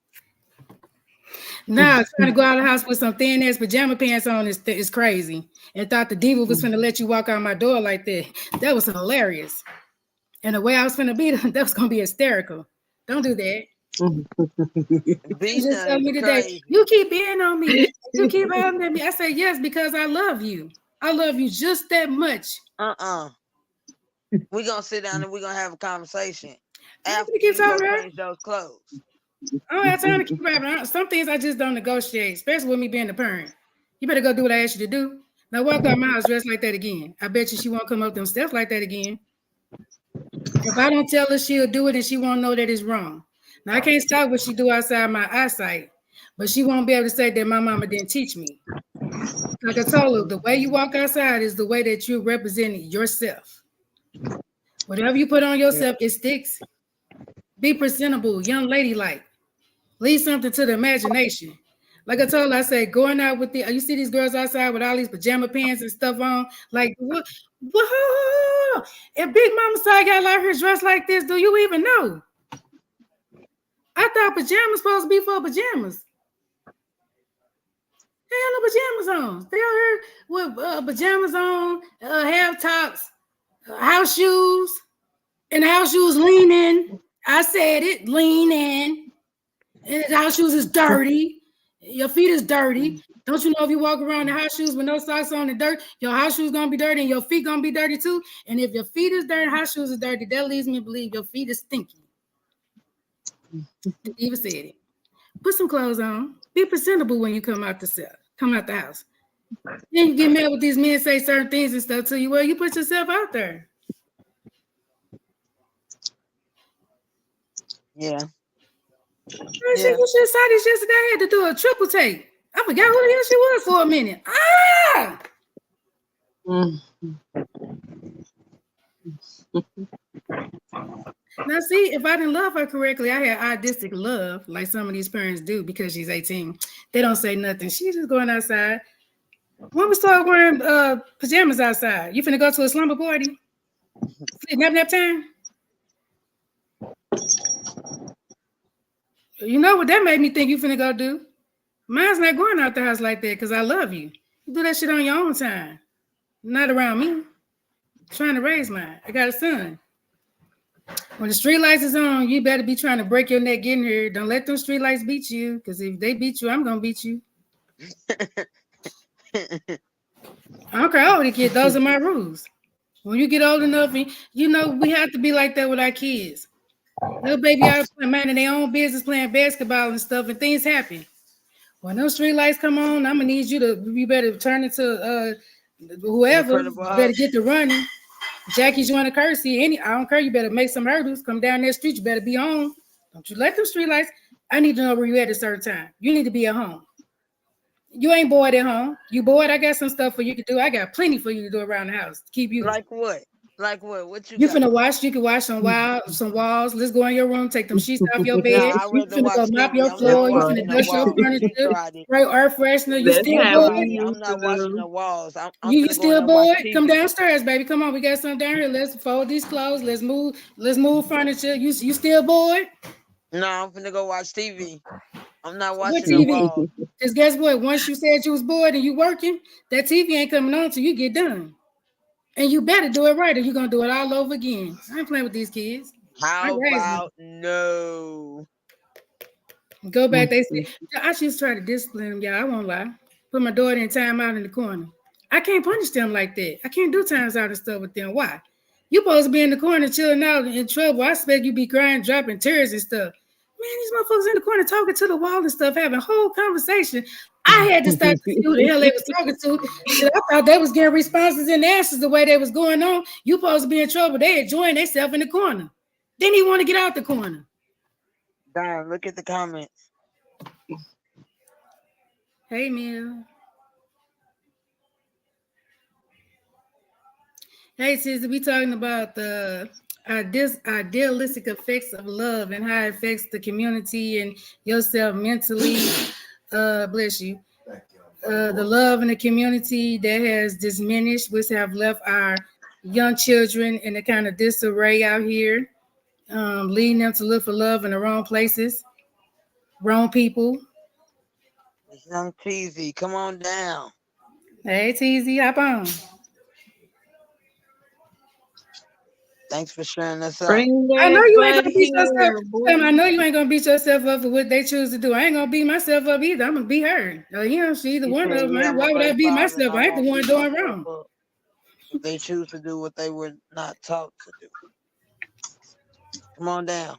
S15: Nah, trying to go out of the house with some thin ass pajama pants on is crazy. And thought the diva was finna let you walk out my door like that. That was hilarious. And the way I was finna be, that was gonna be hysterical. Don't do that. You just told me today, you keep being on me. You keep having at me. I say yes because I love you. I love you just that much.
S16: We're gonna sit down and we're gonna have a conversation after
S15: you
S16: go change those clothes.
S15: I don't have time to keep rapping. Some things I just don't negotiate, especially with me being the parent. You better go do what I asked you to do. Now walk out my house dressed like that again. I bet you she won't come up them steps like that again. If I don't tell her she'll do it and she won't know that it's wrong. Now I can't stop what she do outside my eyesight, but she won't be able to say that my mama didn't teach me. Like I told her, the way you walk outside is the way that you represent yourself. Whatever you put on yourself, it sticks. Be presentable, young lady like. Leave something to the imagination. Like I told her, I said, going out with you see these girls outside with all these pajama pants and stuff on, like, what? If Big Mama saw y'all out here dressed like this, do you even know? I thought pajamas supposed to be for pajamas. They had no pajamas on. They out here with pajamas on, half tops, house shoes, and the house shoes leaning. I said it, leaning. And the house shoes is dirty. Your feet is dirty. Don't you know if you walk around in house shoes with no socks on and dirt, your house shoes gonna be dirty and your feet gonna be dirty too. And if your feet is dirty, house shoes is dirty, that leads me to believe your feet is stinky. The Diva said it. Put some clothes on. Be presentable when you come out the house. Then you get mad with these men say certain things and stuff to you. Well, you put yourself out there.
S16: Yeah.
S15: You should have saw this yesterday. I had to do a triple take. I forgot who the hell she was for a minute. Now, see, if I didn't love her correctly, I had idealistic love, like some of these parents do because she's 18. They don't say nothing. She's just going outside. When we start wearing pajamas outside, you finna go to a slumber party? Nap time? You know what that made me think you finna go do? Mine's not going out the house like that because I love you. You do that shit on your own time. Not around me. I'm trying to raise mine. I got a son. When the street lights is on, you better be trying to break your neck getting here. Don't let them street lights beat you, because if they beat you, I'm gonna beat you. I don't care how old the kid. Those are my rules. When you get old enough, you know we have to be like that with our kids. Little baby out minding their own business, playing basketball and stuff, and things happen. When those street lights come on, I'm gonna need you better turn into whoever. You better get to running. Jackie's joining a courtesy. I don't care. You better make some hurdles. Come down that street. You better be home. Don't you let them street lights. I need to know where you at a certain time. You need to be at home. You ain't bored at home. You bored? I got some stuff for you to do. I got plenty for you to do around the house to keep you.
S16: Like what? Like what? What you
S15: finna watch? You can watch some walls. Let's go in your room. Take them sheets off your bed. You finna go mop your floor. You finna dust your furniture. Spray air freshener. You still bored?
S16: I'm not washing the walls.
S15: You still bored? Come downstairs, baby. Come on, we got something down here. Let's fold these clothes. Let's move furniture. You still bored?
S16: No, I'm finna go watch TV. I'm not watching the walls.
S15: Because guess what? Once you said you was bored and you working, that TV ain't coming on till you get done. And you better do it right or you're gonna do it all over again. I ain't playing with these kids.
S16: How about no?
S15: Go back. They say I just try to discipline them, y'all. I won't lie. Put my daughter in timeout in the corner. I can't punish them like that. I can't do times out and stuff with them. Why? You supposed to be in the corner chilling out in trouble. I expect you be crying, dropping tears and stuff. Man, these motherfuckers in the corner talking to the wall and stuff, having a whole conversation. I had to start to see who the hell they was talking to. I thought they was getting responses and answers the way they was going on. You supposed to be in trouble. They enjoying themselves in the corner. Then he want to get out the corner.
S16: Darn, look at the comments.
S15: Hey, Mel. Hey, sister, we talking about the idealistic effects of love and how it affects the community and yourself mentally. Bless you. The love in the community that has diminished, which have left our young children in a kind of disarray out here, leading them to look for love in the wrong places, wrong people.
S16: It's young TZ, come on down.
S15: Hey, TZ, hop on.
S16: Thanks for sharing us up.
S15: I know you ain't gonna beat yourself. I know you ain't gonna beat yourself up for what they choose to do. I ain't gonna beat myself up either. I'm gonna beat her. She either one of them. Why would I beat myself? I ain't the one doing wrong.
S16: They choose to do what they were not taught to do. Come on down.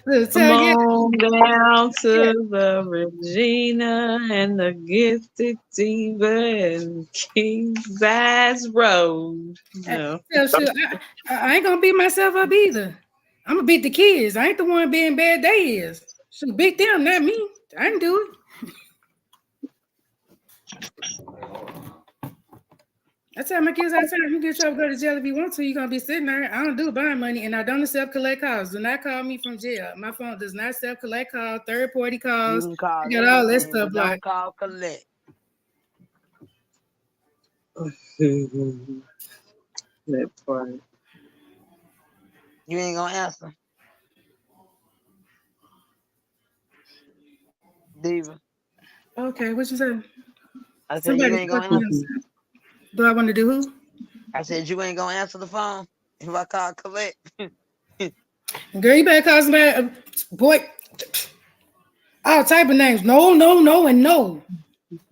S14: Come on down to the Regina and the gifted Diva and King Size Road. No.
S15: I ain't gonna beat myself up either. I'm gonna beat the kids. I ain't the one being bad. They is. Should beat them, not me. I can do it. I tell my kids all the time, you get trouble, go to jail if you want to. You're gonna be sitting there. I don't do buying money, and I don't accept collect calls. Do not call me from jail. My phone does not accept collect calls, third-party calls. You got all that stuff blocked.
S16: Don't call collect.
S14: That part.
S16: You ain't gonna answer. Diva.
S15: Okay, what you say?
S16: I said you
S15: Somebody
S16: ain't gonna
S15: fucking
S16: answer.
S15: else. Do I want to do who?
S16: I said you ain't gonna answer the phone if I call Colette.
S15: Girl, you better call somebody. Boy, all type of names. No, no, no, and no.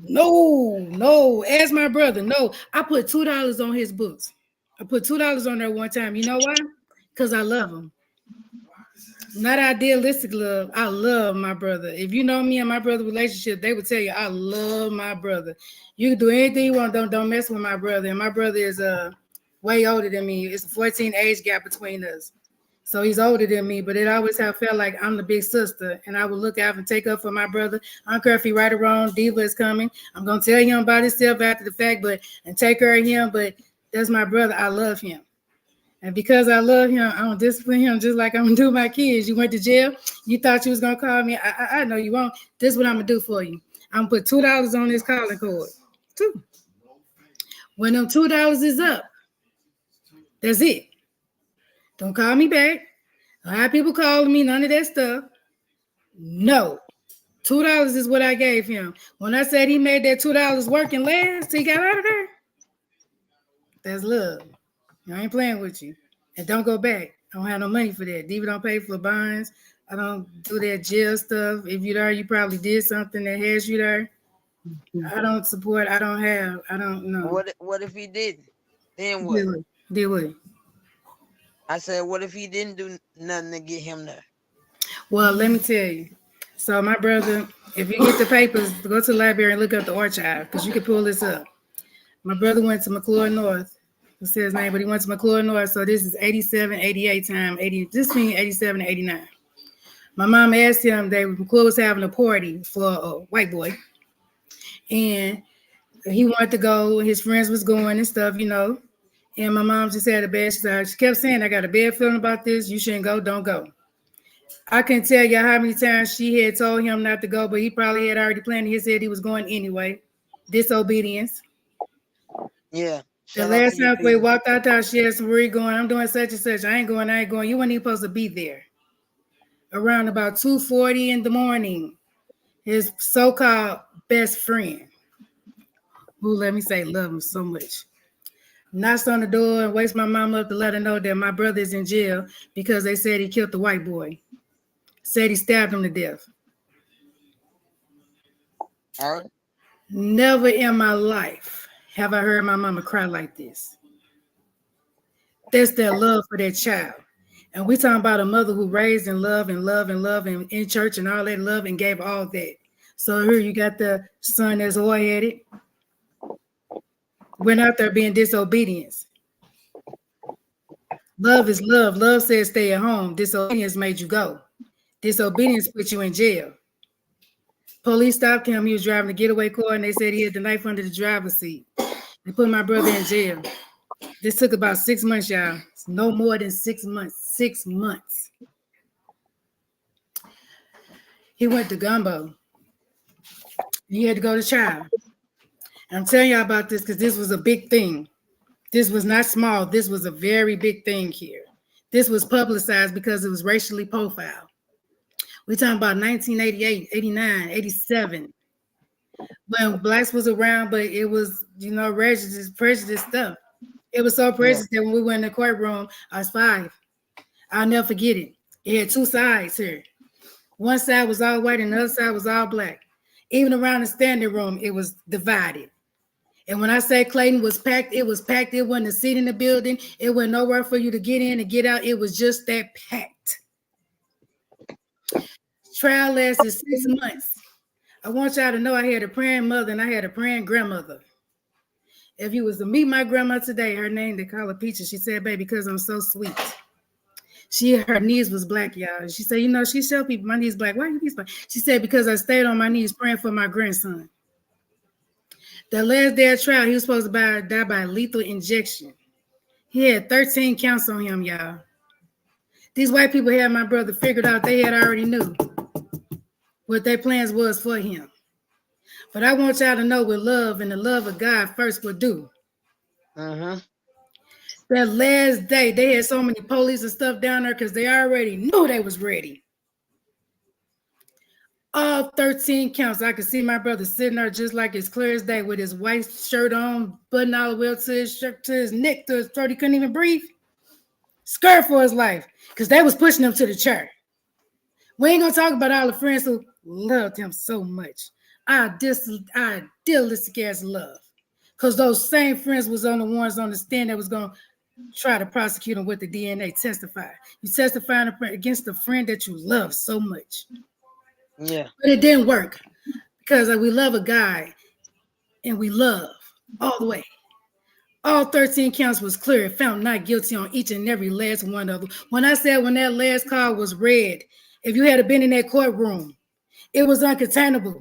S15: No, no. Ask my brother. No, I put $2 on his books. I put $2 on there one time. You know why? Because I love him. Not idealistic love. I love my brother. If you know me and my brother relationship, they would tell you I love my brother. You can do anything you want. Don't mess with my brother. And my brother is way older than me. It's a 14 age gap between us. So he's older than me, but it always have felt like I'm the big sister, and I would look out and take up for my brother. I don't care if he right or wrong. Diva is coming. I'm gonna tell him about himself after the fact, and take care of him. But that's my brother. I love him, and because I love him, I'm gonna discipline him just like I'm gonna do my kids. You went to jail. You thought you was gonna call me. I know you won't. This is what I'm gonna do for you. I'm gonna put $2 on this calling cord. Two. When them $2 is up, that's it. Don't call me back. I have people calling me, none of that stuff. No. $2 is what I gave him. When I said he made that $2 working last, he got out of there. That's love. I ain't playing with you. And don't go back. I don't have no money for that. Diva don't pay for bonds. I don't do that jail stuff. If you're there, you probably did something that has you there. I don't support. I don't know.
S16: What if he didn't? Then what?
S15: Did what?
S16: I said, what if he didn't do nothing to get him there?
S15: Well, let me tell you. So my brother, if you get the papers, go to the library and look up the archive because you can pull this up. My brother went to McClure North. Who says his name? But he went to McClure North. So this is 87, 88 time. 80. This means 87 and 89. My mom asked him. McClure was having a party for a white boy, and he wanted to go. His friends was going and stuff, And my mom just had a bad. She kept saying, "I got a bad feeling about this. You shouldn't go. Don't go." I can't tell you how many times she had told him not to go, but he probably had already planned in his head he was going anyway. Disobedience.
S16: Yeah.
S15: The last time we walked out there, she had some worry going, I'm doing such and such. I ain't going. You weren't even supposed to be there. Around about 2:40 in the morning, his so-called best friend, who let me say love him so much, knocks on the door and wakes my mom up to let her know that my brother is in jail because they said he killed the white boy. Said he stabbed him to death.
S16: All right.
S15: Never in my life have I heard my mama cry like this. That's their love for their child. And we talking about a mother who raised in love and in church and all that love and gave all that. So here you got the son that's hard-headed. Went out there being disobedience. Love is love. Love says stay at home. Disobedience made you go. Disobedience put you in jail. Police stopped him. He was driving a getaway car, and they said he had the knife under the driver's seat. They put my brother in jail. This took about 6 months, y'all. It's no more than 6 months. 6 months. He went to Gumbo. He had to go to trial. I'm telling y'all about this because this was a big thing. This was not small. This was a very big thing here. This was publicized because it was racially profiled. We're talking about 1988, 89, 87. When blacks was around, but it was, prejudice stuff. It was so prejudiced that when we went in the courtroom, I was 5. I'll never forget it. It had 2 sides here. One side was all white and the other side was all black. Even around the standing room, it was divided. And when I say Clayton was packed, it was packed. It wasn't a seat in the building. It wasn't nowhere for you to get in and get out. It was just that packed. Trial lasted 6 months. I want y'all to know I had a praying mother and I had a praying grandmother. If you was to meet my grandma today, her name, they call her Peaches. She said, baby, because I'm so sweet. Her knees was black, y'all. She said, she showed people my knees black. Why are your knees black? She said, because I stayed on my knees praying for my grandson. The last day of trial, he was supposed to die by lethal injection. He had 13 counts on him, y'all. These white people had my brother figured out. They had already knew what their plans was for him. But I want y'all to know what love and the love of God first would do. That last day, they had so many police and stuff down there because they already knew they was ready. All 13 counts. I could see my brother sitting there just like it's clear as day with his white shirt on, button all the way up to his shirt, to his neck, to his throat. He couldn't even breathe. Scared for his life because they was pushing him to the chair. We ain't gonna talk about all the friends who loved him so much. Idealistic as love. Because those same friends was on the ones on the stand that was gonna try to prosecute him with the DNA testify. You testifying against the friend that you love so much.
S16: Yeah.
S15: But it didn't work because we love a guy and we love all the way. All 13 counts was clear, found not guilty on each and every last one of them. When I said when that last card was read, if you had been in that courtroom, it was uncontainable.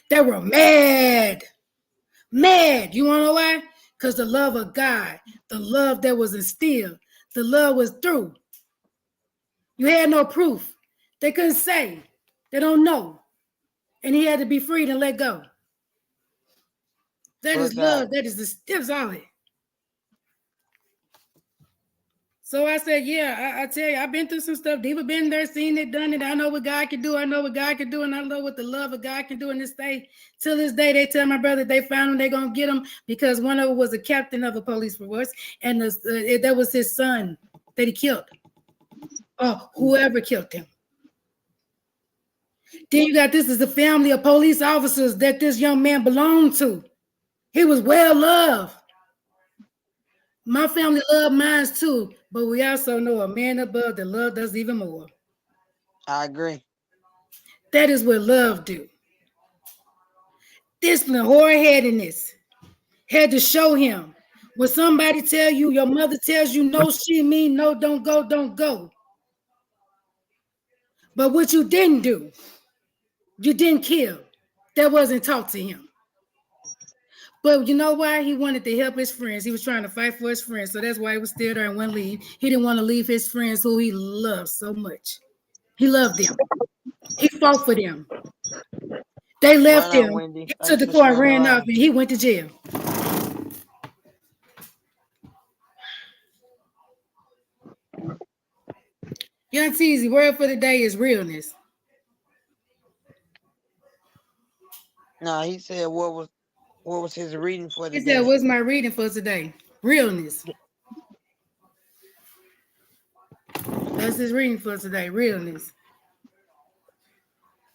S15: They were mad. Mad. You want to know why? Because the love of God, the love that was instilled, the love was through. You had no proof. They couldn't say. They don't know. And he had to be freed and let go. That is love. That is all it. So I said, yeah, I tell you, I've been through some stuff. Diva been there, seen it, done it. I know what God can do. I know what God can do. And I know what the love of God can do in this day. Till this day, they tell my brother they found him, they're going to get him because one of them was a captain of a police force. And that was his son that he killed. Or whoever killed him. Then you got this is the family of police officers that this young man belonged to. He was well loved. My family loved mine too, but we also know a man above that loved us even more.
S16: I agree.
S15: That is what love do. Discipline, hard-headedness had to show him. When somebody tell you, your mother tells you no, she mean no, don't go, don't go. But what you didn't do, you didn't kill. That wasn't taught to him. But you know why? He wanted to help his friends. He was trying to fight for his friends. So that's why he was still there and wouldn't leave. He didn't want to leave his friends who he loved so much. He loved them. He fought for them. They left him. He took the car and ran off and he went to jail. Young Teasy, word for the day is realness.
S16: No, he said what was his reading for today?
S15: He said, what's my reading for today? Realness. That's his reading for today. Realness.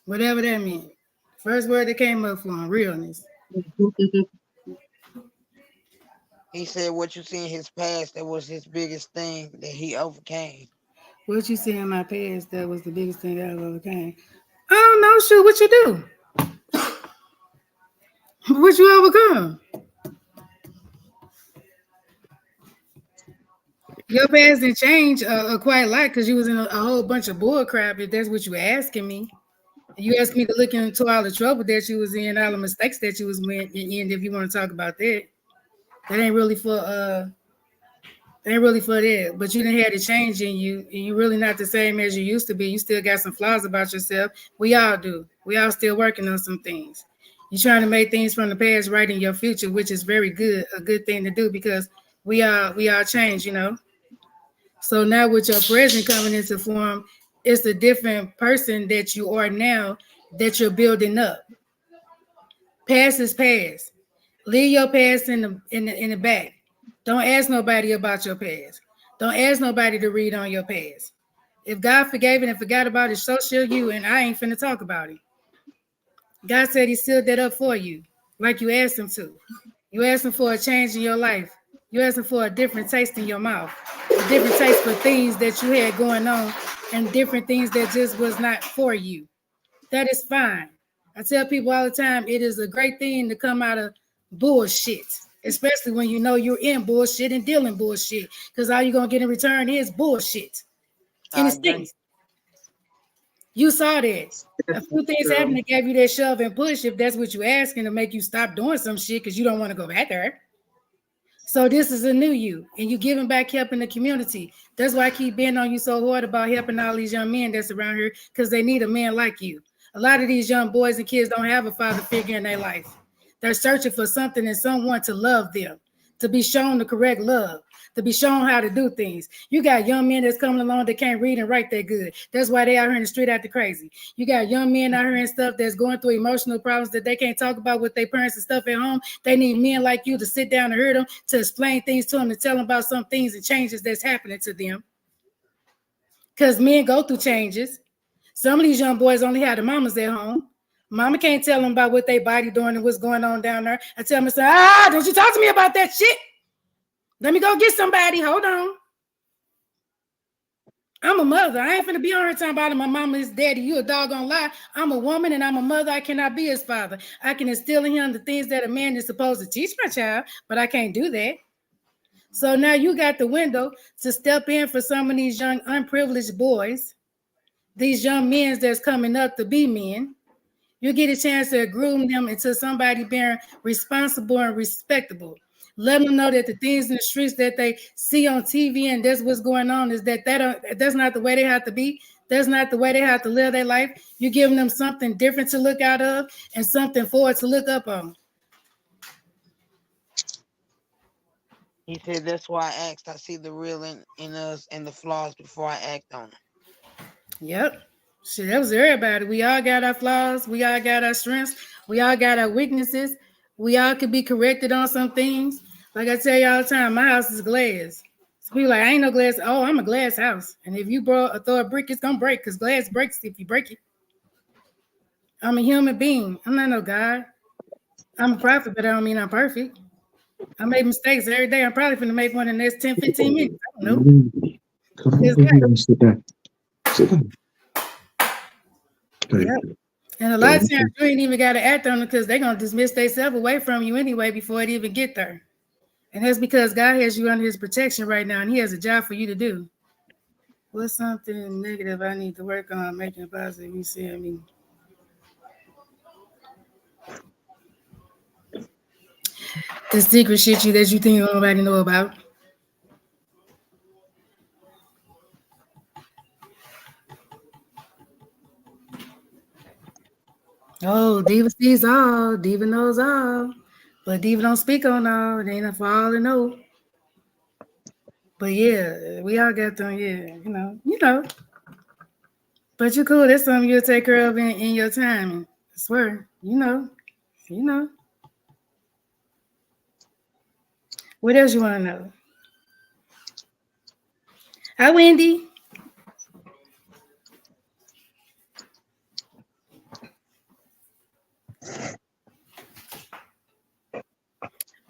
S15: Whatever that means. First word that came up for him, realness.
S16: He said what you see in his past, that was his biggest thing that he overcame.
S15: What you see in my past, that was the biggest thing that I overcame. I don't know, shoot, what you do? What you overcome? Your past didn't change quite a lot because you was in a whole bunch of bull crap, if that's what you asking me. You asked me to look into all the trouble that you was in, all the mistakes that you was in, if you want to talk about that. That ain't really for that. But you didn't have the change in you, and you're really not the same as you used to be. You still got some flaws about yourself. We all do. We all still working on some things. You're trying to make things from the past right in your future, which is very good, a good thing to do because we all change, you know. So now with your present coming into form, it's a different person that you are now that you're building up. Past is past. Leave your past in the back. Don't ask nobody about your past. Don't ask nobody to read on your past. If God forgave it and forgot about it, so shall you, and I ain't finna talk about it. God said he sealed that up for you, like you asked him to. You asked him for a change in your life. You asked him for a different taste in your mouth, a different taste for things that you had going on, and different things that just was not for you. That is fine. I tell people all the time, it is a great thing to come out of bullshit, especially when you know you're in bullshit and dealing bullshit, because all you're going to get in return is bullshit. And it stinks. You saw that. A few things happened that gave you that shove and push, if that's what you're asking, to make you stop doing some shit because you don't want to go back there. So this is a new you, and you giving back help in the community. That's why I keep being on you so hard about helping all these young men that's around here, because they need a man like you. A lot of these young boys and kids don't have a father figure in their life. They're searching for something and someone to love them, to be shown the correct love. to be shown how to do things. You got young men that's coming along that can't read and write that good. That's why they out here in the street acting crazy. You got young men out here and stuff that's going through emotional problems that they can't talk about with their parents and stuff at home. They need men like you to sit down and hear them, to explain things to them, to tell them about some things and changes that's happening to them. Because men go through changes. Some of these young boys only have the mamas at home. Mama can't tell them about what their body doing and what's going on down there. I tell them, don't you talk to me about that shit. Let me go get somebody. Hold on. I'm a mother. I ain't finna be on her talking about my mama is daddy. You a doggone lie. I'm a woman and I'm a mother. I cannot be his father. I can instill in him the things that a man is supposed to teach my child, but I can't do that. So now you got the window to step in for some of these young unprivileged boys, these young men that's coming up to be men. You get a chance to groom them into somebody being responsible and respectable. Let them know that the things in the streets that they see on TV and that's what's going on is that's not the way they have to be. That's not the way they have to live their life. You're giving them something different to look out of and something forward to look up on.
S16: He said that's why I asked. I see the real in us and the flaws before I act on them.
S15: Yep. Shit, that was everybody. We all got our flaws. We all got our strengths. We all got our weaknesses. We all could be corrected on some things. Like I tell you all the time, my house is glass. So people like, I ain't no glass. Oh, I'm a glass house. And if you throw a brick, it's going to break because glass breaks if you break it. I'm a human being. I'm not no God. I'm a prophet, but I don't mean I'm perfect. I make mistakes every day. I'm probably going to make one in the next 10, 15 minutes. I don't know.
S4: Sit down. Sit down.
S15: Yeah. And a lot of times you ain't even got to act on it because they're going to dismiss themselves away from you anyway before it even get there. And that's because God has you under his protection right now and he has a job for you to do. What's something negative I need to work on making positive? You see what I mean? The secret shit that you think nobody know about. Oh, Diva sees all. Diva knows all. But Diva don't speak on all. It ain't for all to know. But yeah, we all got them, yeah, you know. But you cool. That's something you'll take care of in your time. I swear, you know. What else you want to know? Hi, Wendy.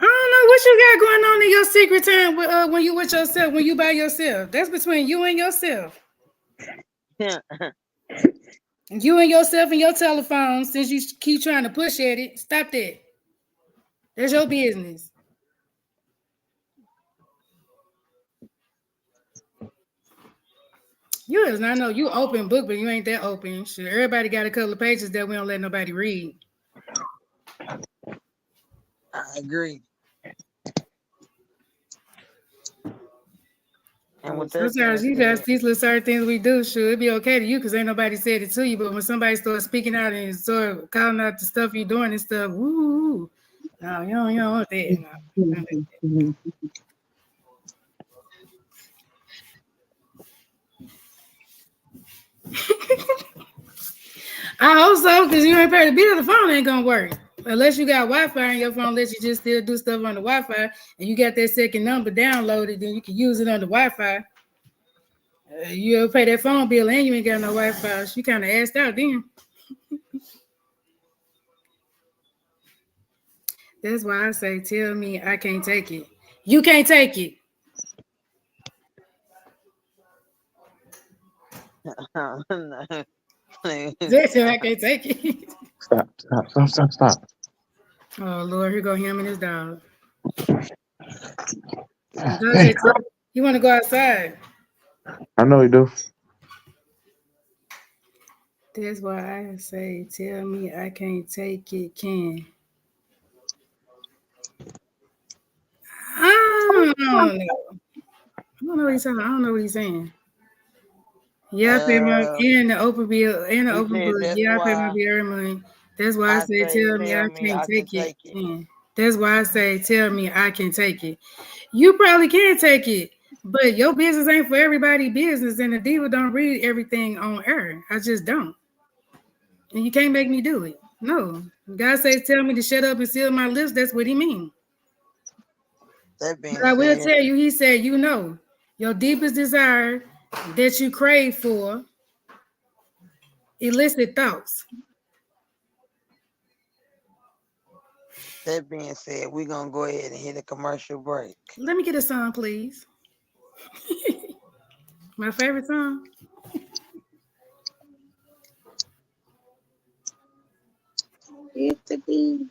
S15: I don't know what you got going on in your secret time when you with yourself, when you by yourself. That's between you and yourself. You and yourself and your telephone, since you keep trying to push at it, stop that. That's your business. You is not know you open book, but you ain't that open. Sure, everybody got a couple of pages that we don't let nobody read.
S16: I agree. And
S15: sometimes you guys, these little certain things we do, sure, it'd be okay to you because ain't nobody said it to you. But when somebody starts speaking out and start calling out the stuff you're doing and stuff, woo, no, you don't want that. No. I hope so, because you ain't paid the bill, the phone ain't gonna work. Unless you got Wi-Fi on your phone, lets you just still do stuff on the Wi-Fi, and you got that second number downloaded, then you can use it on the Wi-Fi. You'll pay that phone bill and you ain't got no Wi-Fi. So you kind of asked out then. That's why I say, tell me I can't take it. You can't take it. That's why I can't take it.
S4: Stop.
S15: Oh, Lord, here go him and his dog. You want to go outside?
S4: I know you do.
S15: That's why I say, tell me I can't take it, Ken. I don't know what he's saying. I don't know what he's saying. Yeah, I pay my and the open bill and the open book. Yeah, I pay my bill every month. That's why I say, tell me I can't take it. That's why I say, tell me I can take it. You probably can take it, but your business ain't for everybody's business, and the diva don't read everything on air. I just don't. And you can't make me do it. No. God says, tell me to shut up and seal my lips. That's what he means.
S16: That being
S15: But I will
S16: said,
S15: tell you, he said, you know, your deepest desire that you crave for illicit thoughts.
S16: that being said, we're gonna go ahead and hit a commercial break.
S15: Let me get a song, please. My favorite song.
S14: It's the beat.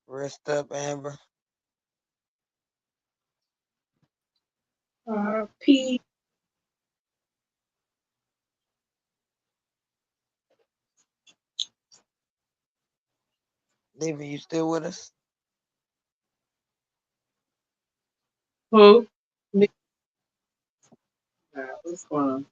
S16: Rest up, Amber.
S14: P.
S16: Diva, you still with us?
S14: Who? What's going on?